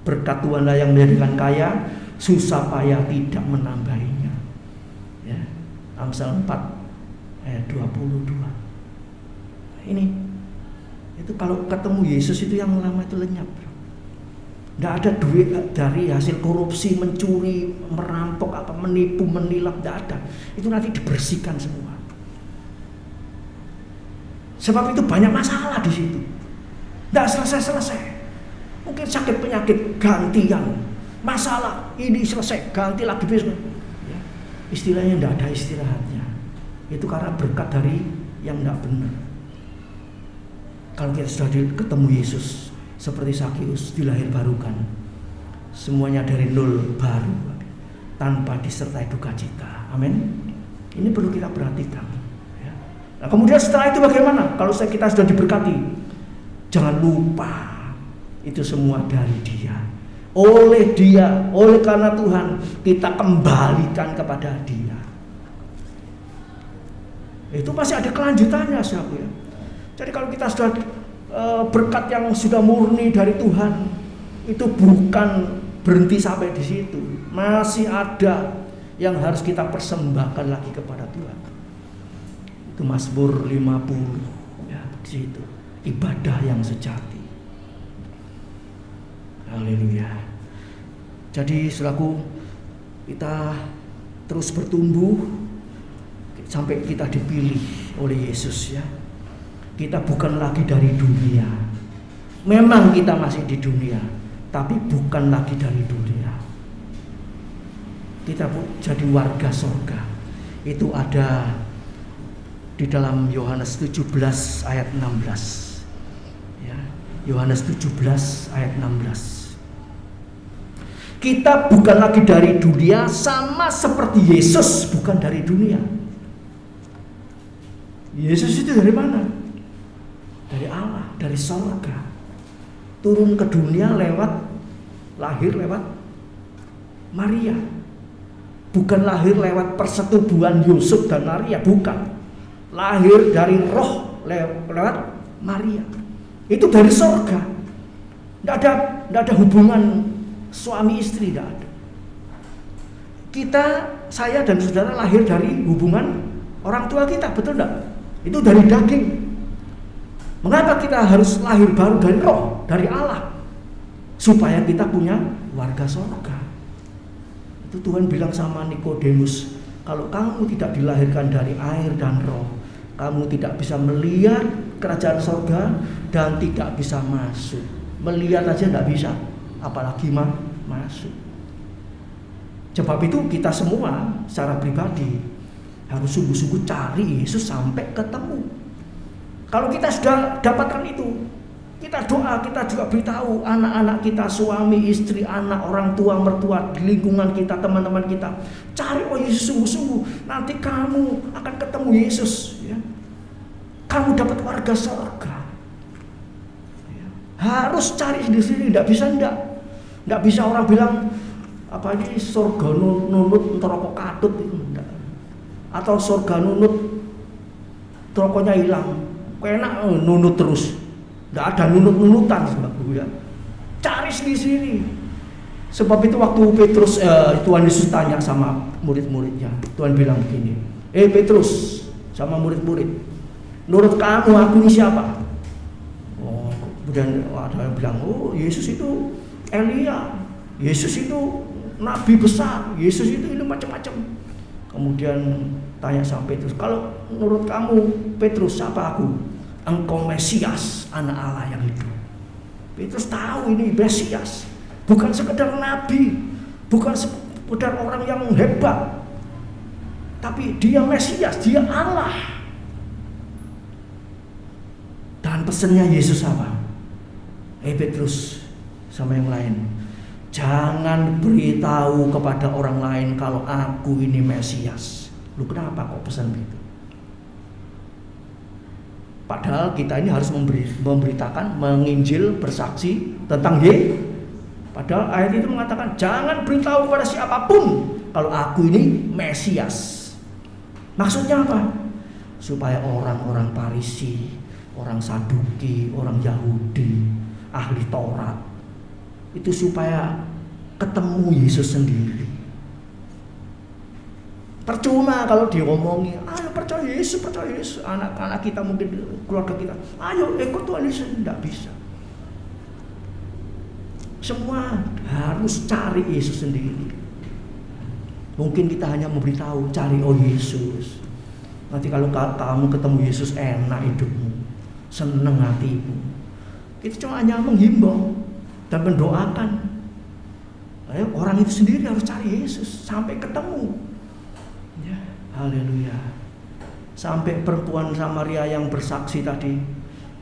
Berkat Tuhanlah yang menjadikan kaya, susah payah tidak menambahinya. Ya. Amsal 4 ayat 22. Ini itu kalau ketemu Yesus itu yang lama itu lenyap. Tidak ada duit dari hasil korupsi, mencuri, merampok, menipu, menilap, tidak ada. Itu nanti dibersihkan semua. Sebab itu banyak masalah di situ. Tidak selesai-selesai. Mungkin sakit penyakit gantian, masalah ini selesai, ganti lagi besok. Ya. Istilahnya tidak ada istirahatnya. Itu karena berkat dari yang tidak benar. Kalau kita sudah ketemu Yesus, seperti Sakius, dilahir barukan, semuanya dari nol baru, tanpa disertai duka cita. Amin. Ini perlu kita perhatikan. Ya. Nah, kemudian setelah itu bagaimana? Kalau kita sudah diberkati, jangan lupa itu semua dari Dia. Oleh Dia, oleh karena Tuhan, kita kembalikan kepada Dia. Itu masih ada kelanjutannya, saudara. Ya. Jadi kalau kita sudah berkat yang sudah murni dari Tuhan, itu bukan berhenti sampai di situ. Masih ada yang harus kita persembahkan lagi kepada Tuhan. Itu Mazmur 50, ya, di situ. Ibadah yang sejati. Haleluya. Jadi saudaraku, kita terus bertumbuh sampai kita dipilih oleh Yesus, ya. Kita bukan lagi dari dunia. Memang kita masih di dunia, tapi bukan lagi dari dunia. Kita jadi warga surga. Itu ada di dalam Yohanes 17 ayat 16. Ya, Yohanes 17 ayat 16. Kita bukan lagi dari dunia, sama seperti Yesus bukan dari dunia. Yesus itu dari mana? Dari Allah, dari surga. turun ke dunia lahir lewat Maria. Bukan lahir lewat persetubuhan Yusuf dan Maria, bukan. Lahir dari roh lewat Maria. Itu dari sorga. Tidak ada hubungan suami istri, tidak ada. Saya dan saudara lahir dari hubungan orang tua kita, betul tidak? Itu dari daging. Mengapa kita harus lahir baru dari roh, dari Allah? Supaya kita punya warga sorga. Itu Tuhan bilang sama Nikodemus, kalau kamu tidak dilahirkan dari air dan roh, kamu tidak bisa melihat kerajaan sorga dan tidak bisa masuk. Melihat aja tidak bisa, apalagi masuk. Sebab itu kita semua secara pribadi harus sungguh-sungguh cari Yesus sampai ketemu. Kalau kita sudah dapatkan itu, kita doa, kita juga beritahu anak-anak kita, suami, istri, anak, orang tua, mertua, di lingkungan kita, teman-teman kita, cari Yesus sungguh-sungguh. Nanti kamu akan ketemu Yesus, ya. Kamu dapat warga surga. Ya. Harus cari sendiri, tidak bisa orang bilang apa ini surga nunut neraka katut itu enggak. Atau surga nunut rokoknya hilang, enak nunut terus. Tidak ada nunut-nunutan sebab ya. Cari sendiri. Sebab itu waktu Petrus Tuhan Yesus tanya sama murid-muridnya, Tuhan bilang begini, Petrus sama murid-murid, menurut kamu aku ini siapa? Kemudian ada yang bilang, Yesus itu Elia, Yesus itu Nabi besar, Yesus itu ini macam-macam. Kemudian tanya sama Petrus, kalau menurut kamu Petrus siapa aku? Engkau Mesias, anak Allah yang hidup. Petrus tahu ini Mesias, bukan sekedar nabi, bukan sekedar orang yang hebat, tapi dia Mesias, dia Allah. Dan pesannya Yesus apa? Petrus sama yang lain, jangan beritahu kepada orang lain kalau aku ini Mesias. Lu kenapa kok pesan begitu? Padahal kita ini harus memberitakan, menginjil, bersaksi tentang Padahal ayat itu mengatakan jangan beritahu kepada siapapun kalau aku ini Mesias. Maksudnya apa? Supaya orang-orang Farisi, orang Saduki, orang Yahudi, ahli Taurat itu supaya ketemu Yesus sendiri. Percuma kalau diomongi, ayo percaya Yesus, anak-anak kita mungkin keluarga kita, ayo ikut Tuhan Yesus, tidak bisa. Semua harus cari Yesus sendiri. Mungkin kita hanya memberitahu, cari Yesus. Nanti kalau kamu ketemu Yesus enak hidupmu, senang hatimu. Kita cuma hanya menghimbau dan mendoakan. Orang itu sendiri harus cari Yesus sampai ketemu. Haleluya. Sampai perempuan Samaria yang bersaksi tadi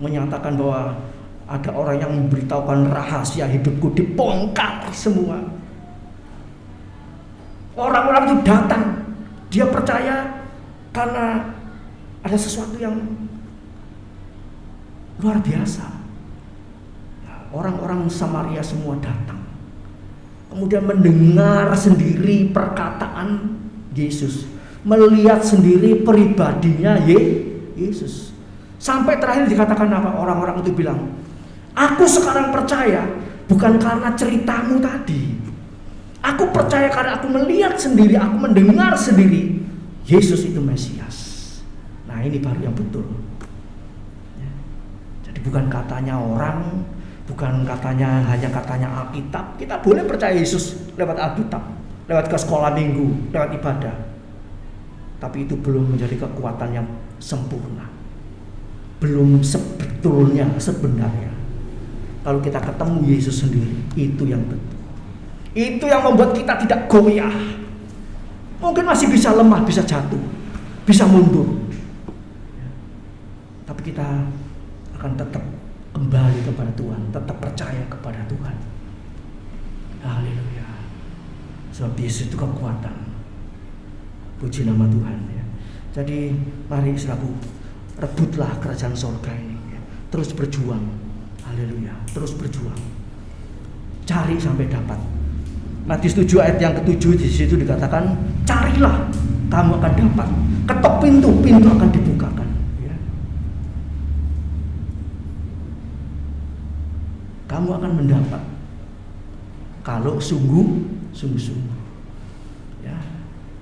menyatakan bahwa ada orang yang memberitahukan rahasia hidupku, dibongkar semua. Orang-orang itu datang, dia percaya karena ada sesuatu yang luar biasa. Orang-orang Samaria semua datang, kemudian mendengar sendiri perkataan Yesus, melihat sendiri pribadinya Yesus. Sampai terakhir dikatakan apa? Orang-orang itu bilang, aku sekarang percaya bukan karena ceritamu tadi. Aku percaya karena aku melihat sendiri, aku mendengar sendiri Yesus itu Mesias. Nah ini baru yang betul. Jadi bukan katanya orang, bukan katanya hanya katanya Alkitab. Kita boleh percaya Yesus lewat Alkitab, lewat ke sekolah minggu, lewat ibadah. Tapi itu belum menjadi kekuatan yang sempurna. Belum sebetulnya, sebenarnya. Kalau kita ketemu Yesus sendiri, itu yang betul. Itu yang membuat kita tidak goyah. Mungkin masih bisa lemah, bisa jatuh, bisa mundur. Tapi kita akan tetap kembali kepada Tuhan, tetap percaya kepada Tuhan. Haleluya. Sebab Yesus itu kekuatan. Puji nama Tuhan ya. Jadi mari saudaraku, rebutlah kerajaan surga ini ya. Terus berjuang. Haleluya. Terus berjuang. Cari sampai dapat. Matius 7 ayat yang ke-7 di situ dikatakan, carilah kamu akan dapat. Ketok pintu, pintu akan dibukakan. Ya. Kamu akan mendapat kalau sungguh-sungguh. Ya,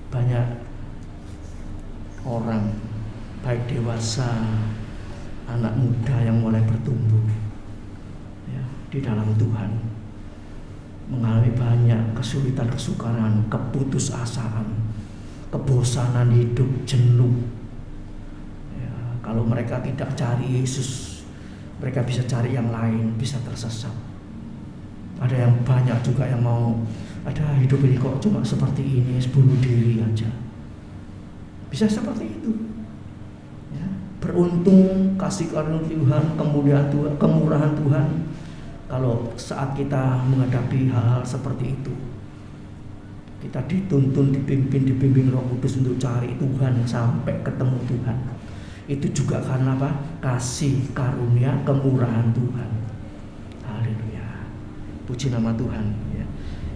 banyak orang baik dewasa, anak muda yang mulai bertumbuh ya, di dalam Tuhan, mengalami banyak kesulitan, kesukaran, keputusasaan, kebosanan hidup, jenuh. Ya, kalau mereka tidak cari Yesus, mereka bisa cari yang lain, bisa tersesat. Ada yang banyak juga yang mau, ada hidup ini kok cuma seperti ini, bunuh diri aja. Bisa seperti itu. Ya, beruntung kasih karunia Tuhan, kemuliaan Tuhan, kemurahan Tuhan. Kalau saat kita menghadapi hal-hal seperti itu, kita dituntun, dibimbing Roh Kudus untuk cari Tuhan sampai ketemu Tuhan. Itu juga karena apa? Kasih karunia kemurahan Tuhan. Haleluya. Puji nama Tuhan. Ya.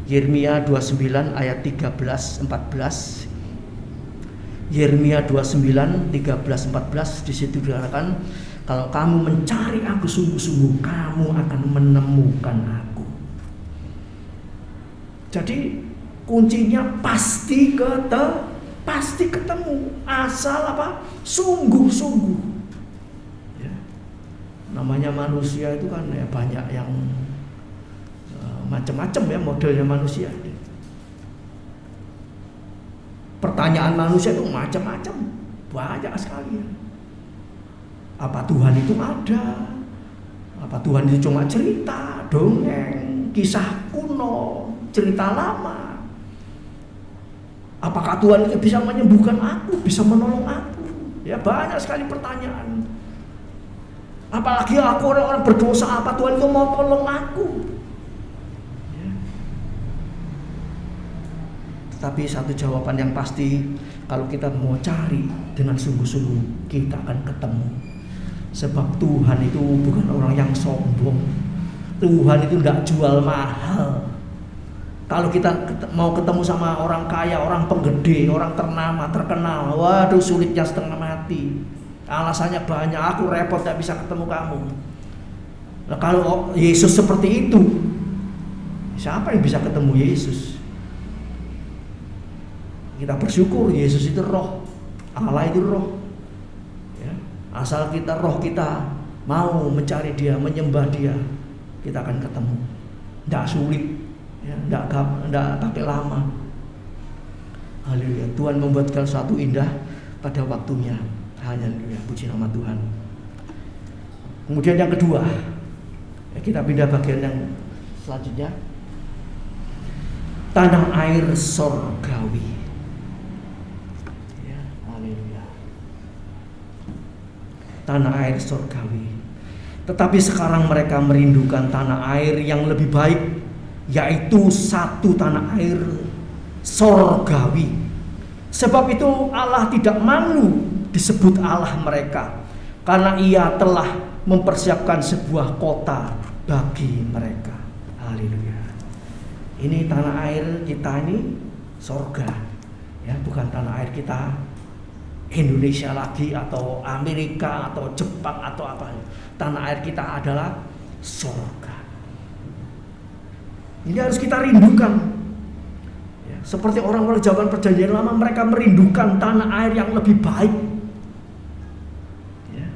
Yeremia 29 ayat 13-14. Yeremia 29 13-14 di situ dikatakan, kalau kamu mencari aku sungguh-sungguh, kamu akan menemukan aku. Jadi kuncinya pasti ketemu, asal apa? Sungguh-sungguh. Ya. Namanya manusia itu kan ya banyak yang macam-macam ya modelnya manusia. Pertanyaan manusia itu macam-macam, banyak sekali. Apa Tuhan itu ada? Apa Tuhan itu cuma cerita, dongeng, kisah kuno, cerita lama? Apakah Tuhan itu bisa menyembuhkan aku, bisa menolong aku? Ya banyak sekali pertanyaan. Apalagi aku orang-orang berdosa, apa Tuhan itu mau tolong aku? Tapi satu jawaban yang pasti, kalau kita mau cari dengan sungguh-sungguh, kita akan ketemu. Sebab Tuhan itu bukan orang yang sombong. Tuhan itu tidak jual mahal. Kalau kita mau ketemu sama orang kaya, orang penggede, orang ternama, terkenal, waduh sulitnya setengah mati. Alasannya banyak, aku repot tidak bisa ketemu kamu. Nah, kalau Yesus seperti itu, siapa yang bisa ketemu Yesus? Kita bersyukur Yesus itu roh, Allah itu roh. Ya. Asal kita roh kita mau mencari Dia, menyembah Dia, kita akan ketemu. Tidak sulit, ya. Tidak pakai lama. Haleluya. Tuhan membuatkan suatu indah pada waktunya. Haleluya. Puji nama Tuhan. Kemudian yang kedua, ya, kita pindah bagian yang selanjutnya. Tanah air sorgawi. Tanah air surgawi. Tetapi sekarang mereka merindukan tanah air yang lebih baik, yaitu satu tanah air surgawi. Sebab itu Allah tidak malu disebut Allah mereka, karena Ia telah mempersiapkan sebuah kota bagi mereka. Haleluya. Ini tanah air kita ini surga, ya, bukan tanah air kita Indonesia lagi atau Amerika atau Jepang atau apa. Tanah air kita adalah surga. Ini harus kita rindukan. Ya, seperti orang-orang zaman perjanjian lama, mereka merindukan tanah air yang lebih baik. Ya.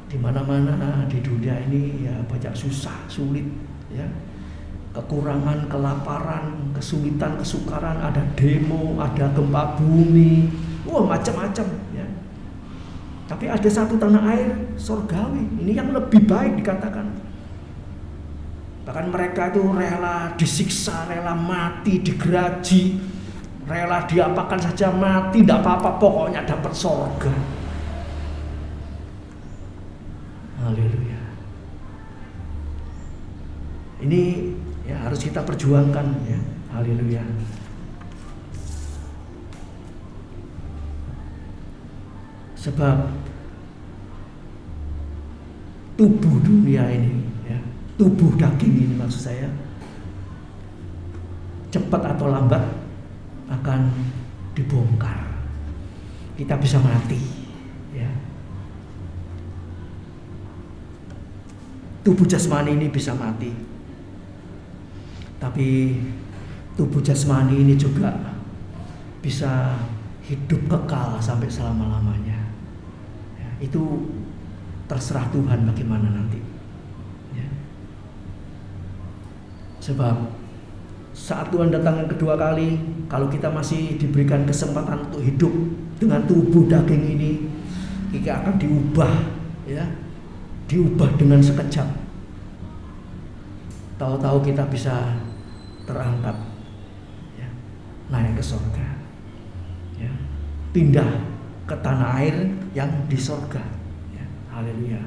Di mana-mana di dunia ini ya banyak susah, sulit, ya. Kekurangan, kelaparan, kesulitan, kesukaran, ada demo, ada gempa bumi, macam-macam ya. Tapi ada satu tanah air surgawi, ini yang lebih baik dikatakan. Bahkan mereka itu rela disiksa, rela mati, digeraji, rela diapakan saja mati, tidak apa-apa, pokoknya dapat surga. Haleluya. Ini ya harus kita perjuangkan ya. Haleluya. Sebab tubuh dunia ini, ya, tubuh daging ini maksud saya, cepat atau lambat akan dibongkar. Kita bisa mati, ya. Tubuh jasmani ini bisa mati, tapi tubuh jasmani ini juga bisa hidup kekal sampai selama-lamanya. Ya, itu terserah Tuhan bagaimana nanti. Ya. Sebab saat Tuhan datang yang kedua kali, kalau kita masih diberikan kesempatan untuk hidup dengan tubuh daging ini, kita akan diubah, ya, diubah dengan sekejap. Tahu-tahu kita bisa terangkat, ya, naik ke surga, ya, pindah ke tanah air yang di surga, ya, haleluya.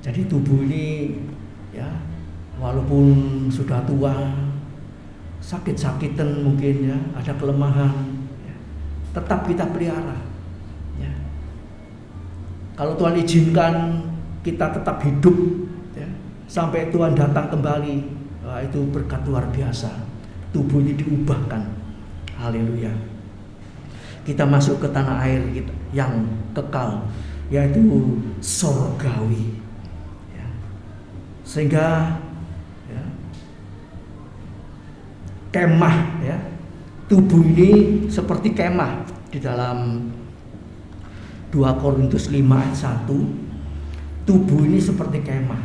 Jadi tubuh ini, ya, walaupun sudah tua, sakit-sakitan mungkin, ya, ada kelemahan, ya, tetap kita pelihara, ya. Kalau Tuhan izinkan kita tetap hidup, ya, sampai Tuhan datang kembali, wah, itu berkat luar biasa. Tubuh ini diubahkan, haleluya. Kita masuk ke tanah air yang kekal, yaitu surgawi, ya. Sehingga, ya, kemah, ya, tubuh ini seperti kemah di dalam 2 Korintus 5 ayat 1. Tubuh ini seperti kemah,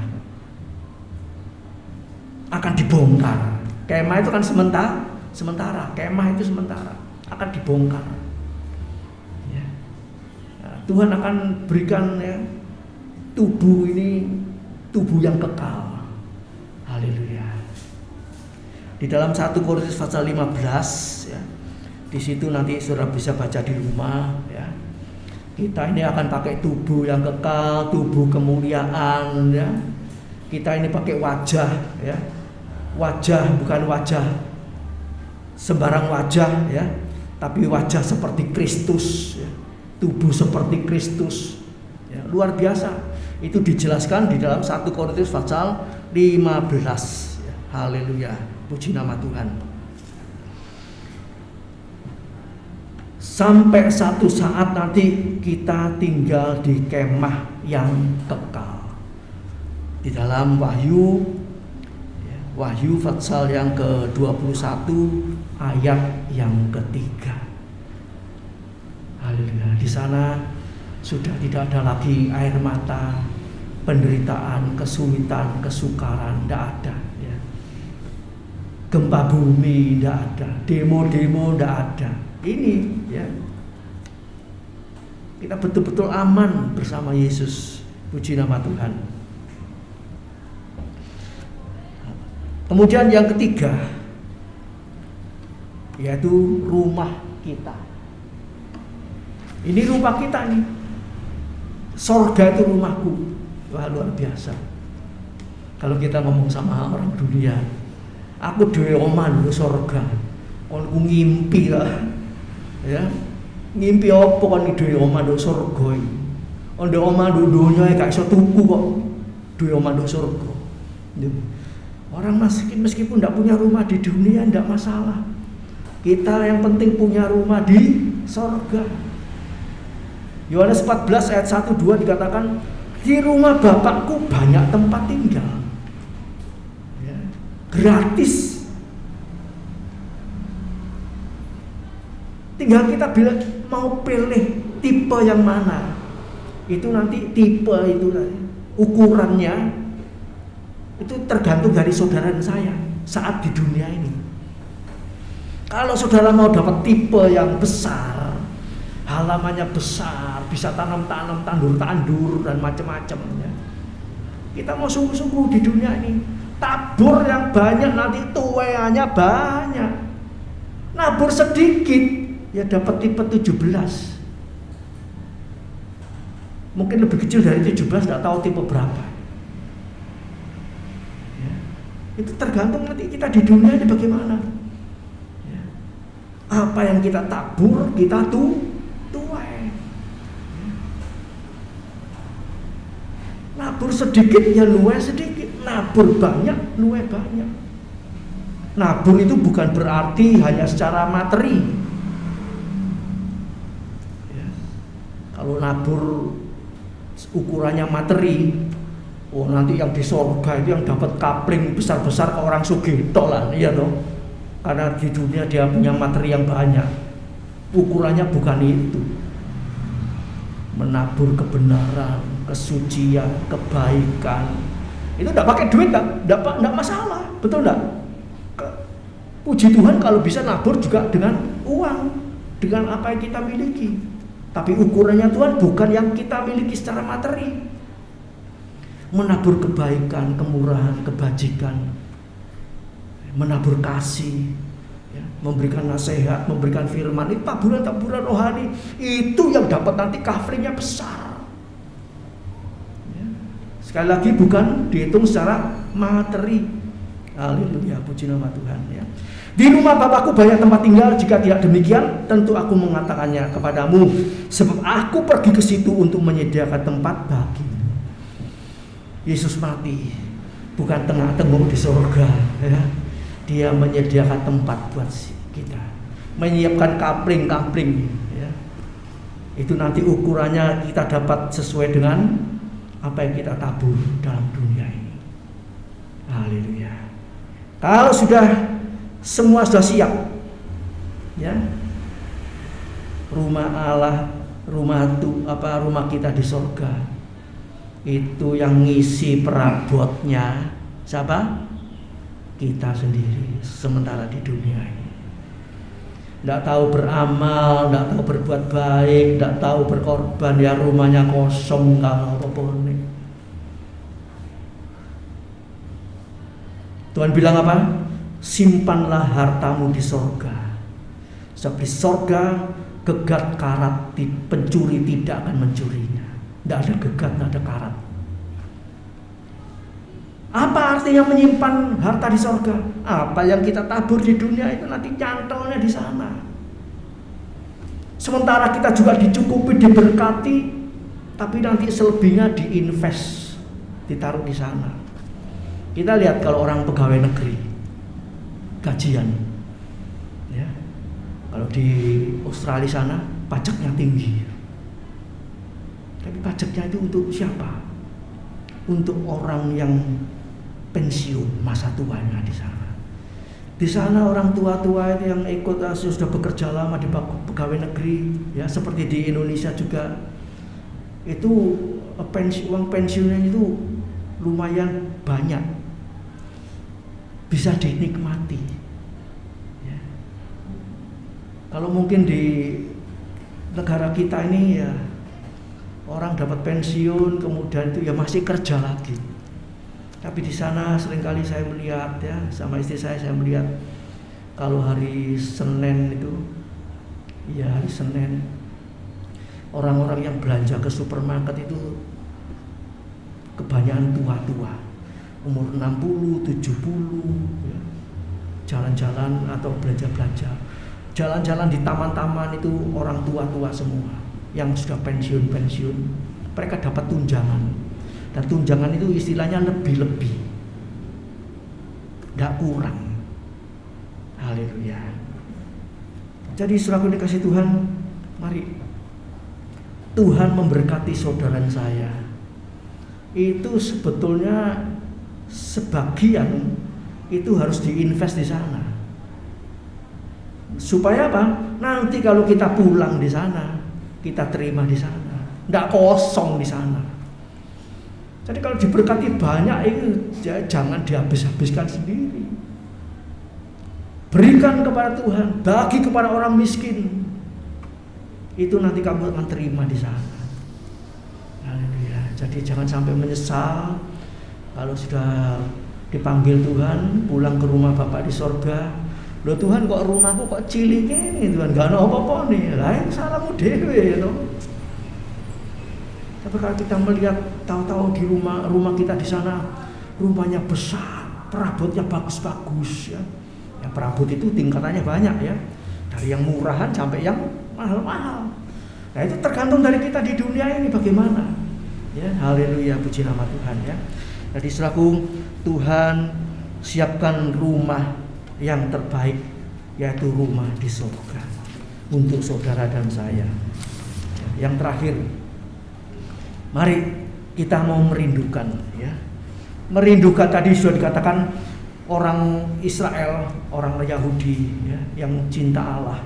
akan dibongkar. Kemah itu kan sementara, kemah itu sementara, akan dibongkar, ya. Nah, Tuhan akan berikan, ya, tubuh ini, tubuh yang kekal, haleluya. Di dalam 1 Korintus pasal 15, ya, di situ nanti saudara bisa baca di rumah, ya. Kita ini akan pakai tubuh yang kekal, tubuh kemuliaan, ya. Kita ini pakai wajah, ya. Wajah bukan wajah sembarang wajah, ya, tapi wajah seperti Kristus, ya. Tubuh seperti Kristus, ya. Luar biasa. Itu dijelaskan di dalam 1 Korintus pasal 15, ya. Haleluya. Puji nama Tuhan. Sampai satu saat nanti kita tinggal di kemah yang kekal. Di dalam Wahyu pasal yang ke-21 ayat yang ketiga. Haleluya. Di sana sudah tidak ada lagi air mata, penderitaan, kesulitan, kesukaran, tidak ada, ya. Gempa bumi tidak ada, demo-demo tidak ada. Ini, ya, kita betul-betul aman bersama Yesus. Puji nama Tuhan. Kemudian yang ketiga, yaitu rumah kita. Ini rumah kita nih. Sorga itu rumahku. Wah, luar biasa. Kalau kita ngomong sama orang dunia, aku dhewe omah lho sorga. Kon ku ngimpi lah. Ya. Ngimpi apa kon dhewe omah nduk surga iki. Nduk omah nduk donya gak iso tuku kok. Dhewe omah nduk surga. Orang meskipun tidak punya rumah di dunia tidak masalah. Kita yang penting punya rumah di sorga. Yohanes 14 ayat 1-2 dikatakan, di rumah Bapakku banyak tempat tinggal, ya, gratis. Tinggal kita bilang mau pilih tipe yang mana. Itu nanti tipe itu ukurannya itu tergantung dari saudara dan saya saat di dunia ini. Kalau saudara mau dapat tipe yang besar, halamannya besar, bisa tanam-tanam, tandur-tandur dan macam-macam, ya. Kita mau sungguh-sungguh di dunia ini, tabur yang banyak nanti tuaiannya banyak. Nabur sedikit ya dapat tipe 17. Mungkin lebih kecil dari 17, tidak tahu tipe berapa. Itu tergantung nanti kita di dunia ini bagaimana, ya. Apa yang kita tabur kita tuai. Nabur sedikit ya luwe sedikit, nabur banyak luwe banyak. Nabur itu bukan berarti hanya secara materi. Ya. Kalau nabur ukurannya materi, oh nanti yang di surga itu yang dapat kapling besar-besar ke orang sugih tok lah, iya toh. Karena di dunia dia punya materi yang banyak. Ukurannya bukan itu. Menabur kebenaran, kesucian, kebaikan. Itu enggak pakai duit, enggak masalah. Betul enggak? Puji Tuhan kalau bisa nabur juga dengan uang, dengan apa yang kita miliki. Tapi ukurannya Tuhan bukan yang kita miliki secara materi. Menabur kebaikan, kemurahan, kebajikan, menabur kasih, ya, memberikan nasihat, memberikan firman, itu taburan-taburan rohani. Itu yang dapat nanti covernya besar. Ya. Sekali lagi bukan dihitung secara materi. Haleluya, puji nama Tuhan. Ya. Di rumah Bapakku banyak tempat tinggal, jika tidak demikian tentu aku mengatakannya kepadamu, sebab aku pergi ke situ untuk menyediakan tempat bagimu. Yesus mati bukan tengah-tengah di surga, ya. Dia menyediakan tempat buat kita, menyiapkan kapling-kapling, ya. Itu nanti ukurannya kita dapat sesuai dengan apa yang kita tabur dalam dunia ini. Haleluya. Kalau semua sudah siap, ya, rumah Allah, rumah kita di surga, itu yang ngisi perabotnya siapa? Kita sendiri. Sementara di dunia ini tidak tahu beramal, tidak tahu berbuat baik, tidak tahu berkorban, ya rumahnya kosong kalau apa-apa. Tuhan bilang apa? Simpanlah hartamu di sorga, sebab di sorga gegat karat, pencuri tidak akan mencurinya. Tidak ada gegat, tidak ada karat. Apa artinya menyimpan harta di sorga? Apa yang kita tabur di dunia itu nanti cantolnya di sana. Sementara kita juga dicukupi, diberkati, tapi nanti selebihnya diinvest, ditaruh di sana. Kita lihat kalau orang pegawai negeri gajian, ya, kalau di Australia sana pajaknya tinggi, tapi pajaknya itu untuk siapa? Untuk orang yang pensiun masa tuanya di sana. Di sana orang tua-tua itu yang ikut sudah bekerja lama di pegawai negeri, ya, seperti di Indonesia juga itu uang pensiunnya itu lumayan banyak, bisa dinikmati, ya. Kalau mungkin di negara kita ini ya orang dapat pensiun kemudian itu ya masih kerja lagi. Tapi di sana seringkali saya melihat, ya, sama istri saya melihat kalau hari Senin itu, ya hari Senin orang-orang yang belanja ke supermarket itu kebanyakan tua-tua, umur 60, 70, ya. Jalan-jalan atau belanja-belanja. Jalan-jalan di taman-taman itu orang tua-tua semua yang sudah pensiun. Mereka dapat tunjangan. Dan tunjangan itu istilahnya lebih-lebih, tidak kurang. Haleluya. Jadi saudaraku dikasih Tuhan, mari Tuhan memberkati saudara saya. Itu sebetulnya sebagian itu harus diinvest di sana. Supaya apa? Nanti kalau kita pulang di sana, kita terima di sana, tidak kosong di sana. Jadi kalau diberkati banyak itu jangan dihabis-habiskan sendiri. Berikan kepada Tuhan, bagi kepada orang miskin. Itu nanti kamu akan terima di sana. Haleluya. Jadi jangan sampai menyesal kalau sudah dipanggil Tuhan pulang ke rumah Bapa di sorga. Loh Tuhan, kok rumahku kok cilik ini Tuhan, gak ada apa-apa nih. Lah yang salahmu dewe, ya toh. Tapi kalau kita melihat tahu-tahu di rumah kita di sana rumahnya besar, perabotnya bagus-bagus, ya. Yang perabot itu tingkatannya banyak, ya. Dari yang murahan sampai yang mahal-mahal. Nah itu tergantung dari kita di dunia ini bagaimana. Ya, haleluya, puji nama Tuhan ya. Jadi saudaraku, Tuhan siapkan rumah yang terbaik, yaitu rumah di surga untuk saudara dan saya. Yang terakhir, mari kita mau merindukan ya. Merindukan tadi sudah dikatakan orang Israel, orang Yahudi ya, yang cinta Allah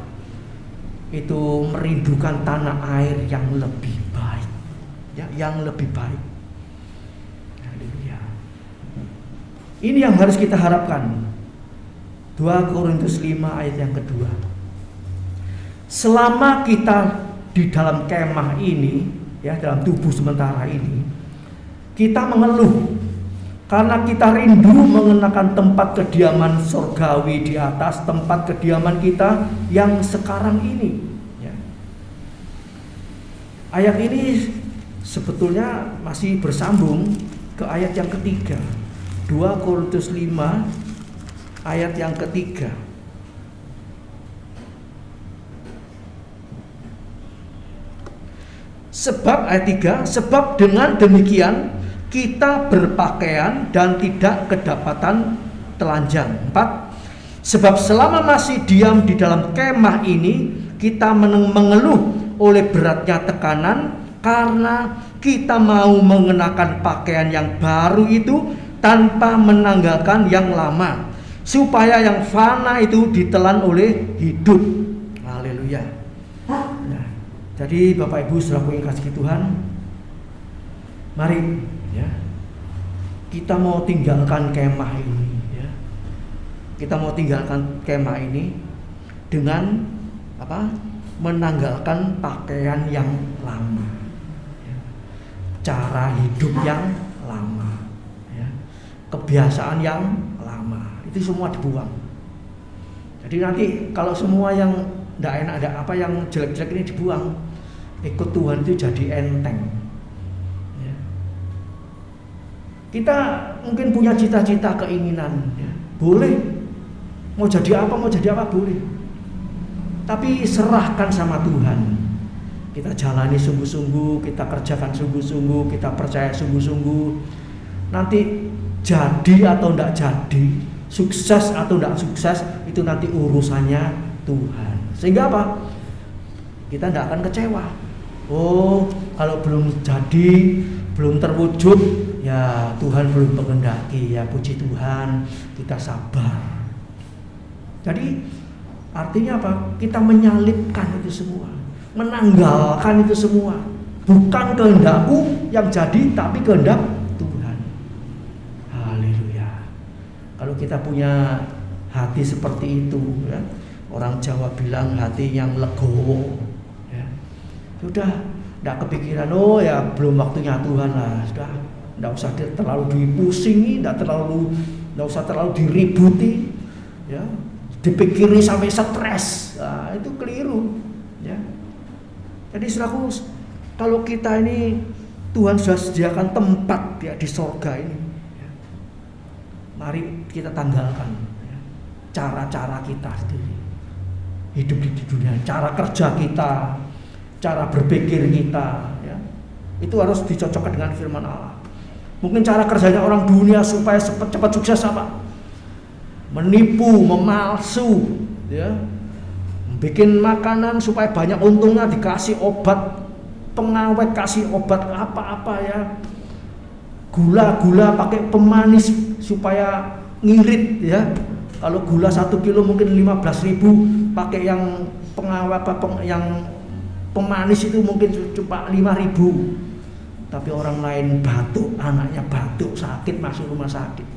itu merindukan tanah air yang lebih baik ya, yang lebih baik. Haleluya. Ini yang harus kita harapkan. 2 Korintus 5 ayat yang kedua. Selama kita di dalam kemah ini ya, dalam tubuh sementara ini, kita mengeluh karena kita rindu mengenakan tempat kediaman surgawi di atas, tempat kediaman kita yang sekarang ini ya. Ayat ini sebetulnya masih bersambung ke ayat yang ketiga, 2 Korintus 5 ayat yang ketiga. Sebab ayat 3, sebab dengan demikian kita berpakaian dan tidak kedapatan telanjang. 4, sebab selama masih diam di dalam kemah ini, kita mengeluh oleh beratnya tekanan, karena kita mau mengenakan pakaian yang baru itu tanpa menanggalkan yang lama, supaya yang fana itu ditelan oleh hidup. Haleluya. Nah, jadi Bapak Ibu saudaraku yang kasih Tuhan, mari ya, kita mau tinggalkan kemah ini ya. Kita mau tinggalkan kemah ini dengan apa? Menanggalkan pakaian yang lama ya. Cara hidup yang lama ya. Kebiasaan yang lama, itu semua dibuang. Jadi nanti kalau semua yang tidak enak, ada apa yang jelek-jelek ini dibuang, ikut Tuhan itu jadi enteng. Kita mungkin punya cita-cita, keinginan ya. Boleh, mau jadi apa boleh. Tapi serahkan sama Tuhan. Kita jalani sungguh-sungguh, kita kerjakan sungguh-sungguh, kita percaya sungguh-sungguh. Nanti jadi atau tidak jadi, sukses atau tidak sukses, itu nanti urusannya Tuhan. Sehingga apa? Kita tidak akan kecewa. Oh, kalau belum jadi, belum terwujud, ya Tuhan belum mengendaki, ya puji Tuhan, kita sabar. Jadi artinya apa? Kita menyalipkan itu semua, menanggalkan itu semua. Bukan kehendakku yang jadi, tapi kehendak Tuhan. Haleluya. Kalau kita punya hati seperti itu ya, orang Jawa bilang hati yang legowo ya. Sudah tidak kepikiran, oh ya belum waktunya Tuhan lah, sudah tidak usah terlalu dipusingi, tidak usah terlalu diributi, ya, dipikiri sampai stres, nah, itu keliru, ya. Jadi saudaraku, kalau kita ini Tuhan sudah sediakan tempat ya di sorga ini, ya, mari kita tanggalkan ya, cara-cara kita sendiri hidup di dunia, cara kerja kita, cara berpikir kita ya, itu harus dicocokkan dengan firman Allah. Mungkin cara kerjanya orang dunia supaya cepat sukses apa? Menipu, memalsu ya, bikin makanan supaya banyak untungnya, dikasih obat pengawet, kasih obat apa-apa ya, gula pakai pemanis supaya ngirit ya. Kalau gula 1 kilo mungkin 15.000, pakai yang pengawet yang pemanis itu mungkin cuma 5.000. Tapi orang lain batuk, anaknya batuk, sakit, masuk rumah sakit.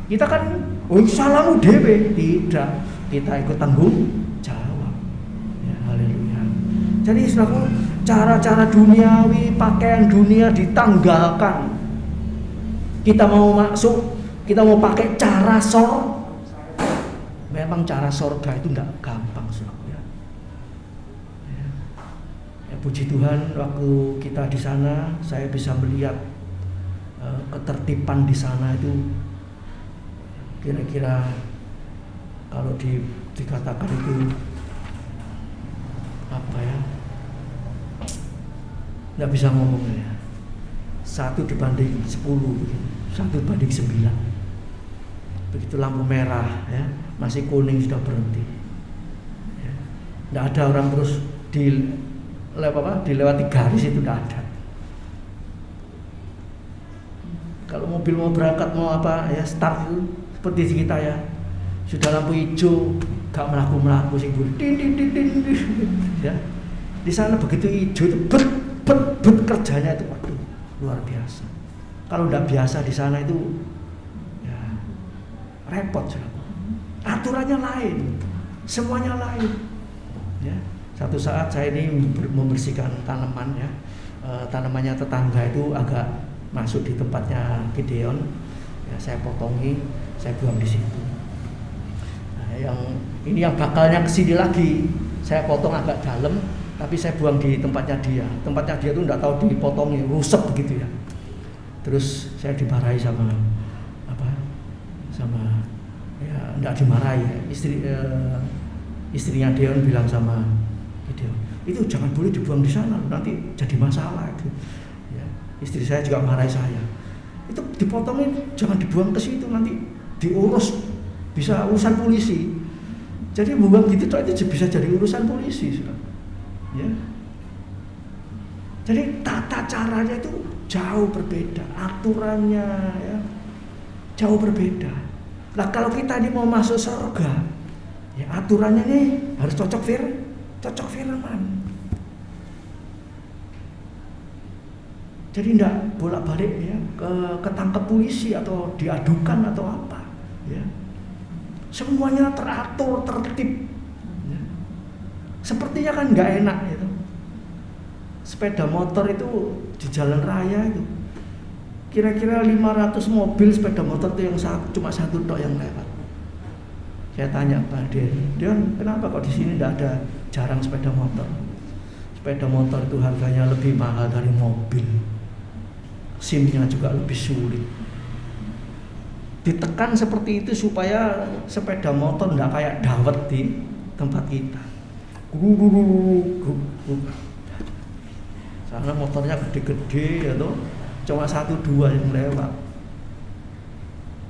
Kita kan, oh salahmu dewe, tidak, kita ikut tanggung jawab. Ya, haleluya. Jadi saudaraku, cara-cara duniawi, pakaian dunia ditanggalkan. Kita mau masuk, kita mau pakai cara memang cara sorga itu tidak gampang, saudara. Puji Tuhan, waktu kita di sana, saya bisa melihat ketertiban di sana itu kira-kira kalau dikatakan itu apa ya? Nggak bisa ngomong ya. 1:10 begitu. 1:9. Begitu lampu merah ya, masih kuning sudah berhenti. Ya. Nggak ada orang terus dilewati garis, itu nggak ada. Kalau mobil mau berangkat mau apa ya start itu seperti di kita ya, sudah lampu hijau gak melaku sing din ya. Di sana begitu hijau itu bet kerjanya itu waduh luar biasa. Kalau nggak biasa di sana itu ya repot sudah. Aturannya lain, semuanya lain. Ya. Satu saat saya ini membersihkan tanaman ya, tanamannya tetangga itu agak masuk di tempatnya Gideon, ya, saya potongi, saya buang di situ. Nah, yang bakalnya kesini lagi, saya potong agak dalam, tapi saya buang di tempatnya dia. Tempatnya dia itu nggak tahu dipotongi, rusak begitu ya. Terus saya dimarahi sama ya nggak dimarahi. Istrinya Deon bilang sama Gideon, itu jangan boleh dibuang di sana, nanti jadi masalah itu. Istri saya juga marahi saya. Itu dipotongin, jangan dibuang ke situ, nanti diurus, bisa urusan polisi. Jadi buang gitu itu bisa jadi urusan polisi, ya. Jadi tata caranya itu jauh berbeda, aturannya ya jauh berbeda. Nah kalau kita ini mau masuk surga, ya aturannya nih harus cocok firman. Jadi tidak bolak-balik ya ketangkep polisi atau diadukan atau apa ya. Semuanya teratur, tertib ya. Sepertinya kan nggak enak itu. Sepeda motor itu di jalan raya itu kira-kira 500 mobil sepeda motor itu yang cuma satu tok yang lewat. Saya tanya Pak Dion, kenapa kok di sini tidak ada jarang sepeda motor? Sepeda motor itu harganya lebih mahal dari mobil. SIM-nya juga lebih sulit. Ditekan seperti itu supaya sepeda motor tidak kayak dawet di tempat kita. Karena motornya gede-gede ya toh, cuma 1-2 yang lewat.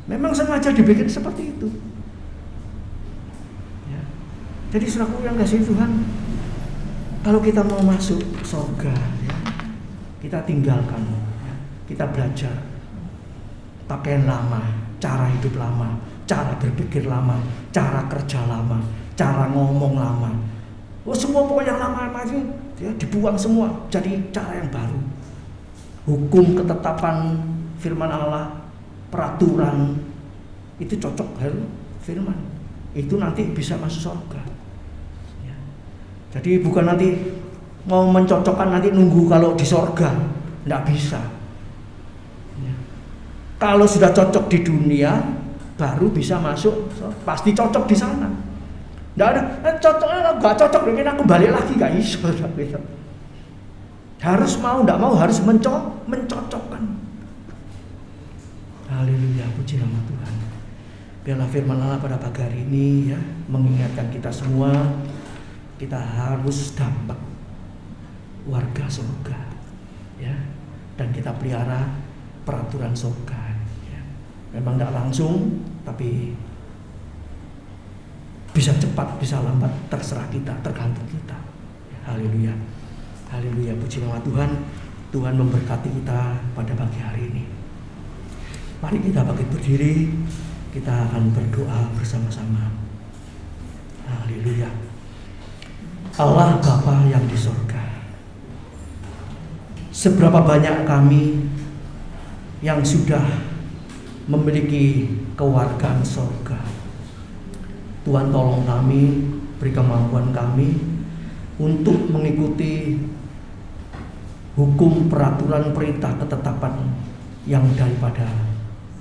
Memang sengaja dibikin seperti itu. Ya. Jadi saudaraku yang kasih Tuhan, kalau kita mau masuk surga, ya, kita tinggalkan. Kita belajar pakaian lama, cara hidup lama, cara berpikir lama, cara kerja lama, cara ngomong lama. Semua pokoknya yang lama-lama itu ya, dibuang semua, jadi cara yang baru. Hukum, ketetapan firman Allah, peraturan itu cocok dengan firman. Itu nanti bisa masuk surga. Ya. Jadi bukan nanti mau mencocokkan nanti nunggu kalau di surga, tidak bisa. Kalau sudah cocok di dunia, baru bisa masuk, pasti cocok di sana. Nggak ada, cocoknya nggak cocok, mungkin aku balik lagi nggak iso. Harus mau, nggak mau harus mencocokkan. Haleluya, puji nama Tuhan. Biarlah firman Allah pada pagi hari ini ya mengingatkan kita semua, kita harus dapat warga surga, ya, dan kita pelihara peraturan surga. Memang tidak langsung, tapi bisa cepat, bisa lambat, terserah kita, tergantung kita. Haleluya, haleluya, puji nama Tuhan. Tuhan memberkati kita pada pagi hari ini. Mari kita bangkit berdiri, kita akan berdoa bersama-sama. Haleluya. Allah Bapa yang di surga, seberapa banyak kami yang sudah memiliki kewargaan surga. Tuhan tolong kami, beri kemampuan kami untuk mengikuti hukum, peraturan, perintah, ketetapan yang daripada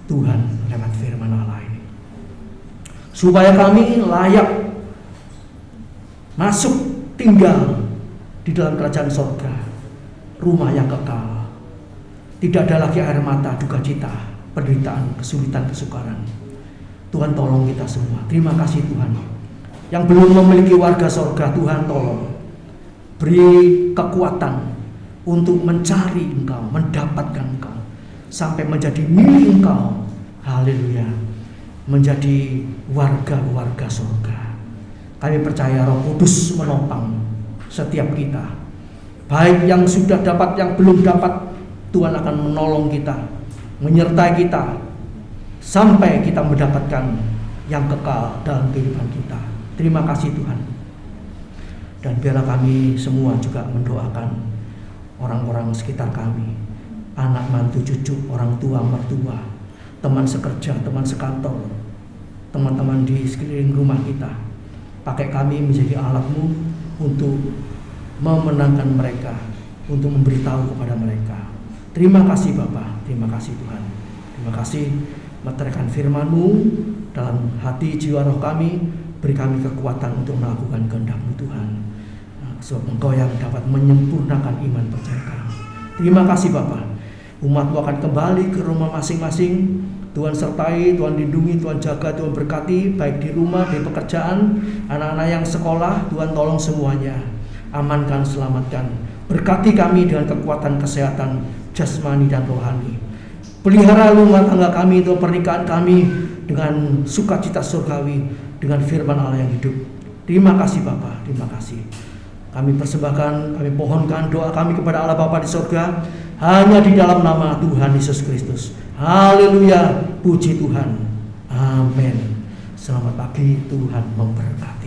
Tuhan lewat firman Allah ini. Supaya kami layak masuk tinggal di dalam kerajaan surga, rumah yang kekal. Tidak ada lagi air mata, duka cita, penderitaan, kesulitan, kesukaran. Tuhan tolong kita semua. Terima kasih Tuhan. Yang belum memiliki warga surga, Tuhan tolong beri kekuatan untuk mencari Engkau, mendapatkan Engkau, sampai menjadi milik Engkau. Haleluya, menjadi warga-warga surga. Kami percaya Roh Kudus menopang setiap kita, baik yang sudah dapat, yang belum dapat. Tuhan akan menolong kita, menyertai kita, sampai kita mendapatkan yang kekal dalam kehidupan kita. Terima kasih Tuhan. Dan biarlah kami semua juga mendoakan orang-orang sekitar kami, anak mantu cucu, orang tua mertua, teman sekerja, teman sekantor, teman-teman di sekeliling rumah kita. Pakai kami menjadi alat-Mu untuk memenangkan mereka, untuk memberitahu kepada mereka. Terima kasih Bapa, terima kasih Tuhan. Terima kasih meteraikan firman-Mu dalam hati jiwa roh kami. Beri kami kekuatan untuk melakukan kehendak-Mu Tuhan, sebab Engkau yang dapat menyempurnakan iman percaya kami. Terima kasih Bapa. Umat-Mu akan kembali ke rumah masing-masing. Tuhan sertai, Tuhan lindungi, Tuhan jaga, Tuhan berkati, baik di rumah, di pekerjaan, anak-anak yang sekolah. Tuhan tolong semuanya, amankan, selamatkan. Berkati kami dengan kekuatan kesehatan jasmani dan rohani. Pelihara rumah tangga kami, Tuhan, pernikahan kami dengan sukacita surgawi, dengan firman Allah yang hidup. Terima kasih Bapa, terima kasih. Kami persembahkan, kami pohonkan doa kami kepada Allah Bapa di surga, hanya di dalam nama Tuhan Yesus Kristus. Haleluya, puji Tuhan. Amin. Selamat pagi, Tuhan memberkati.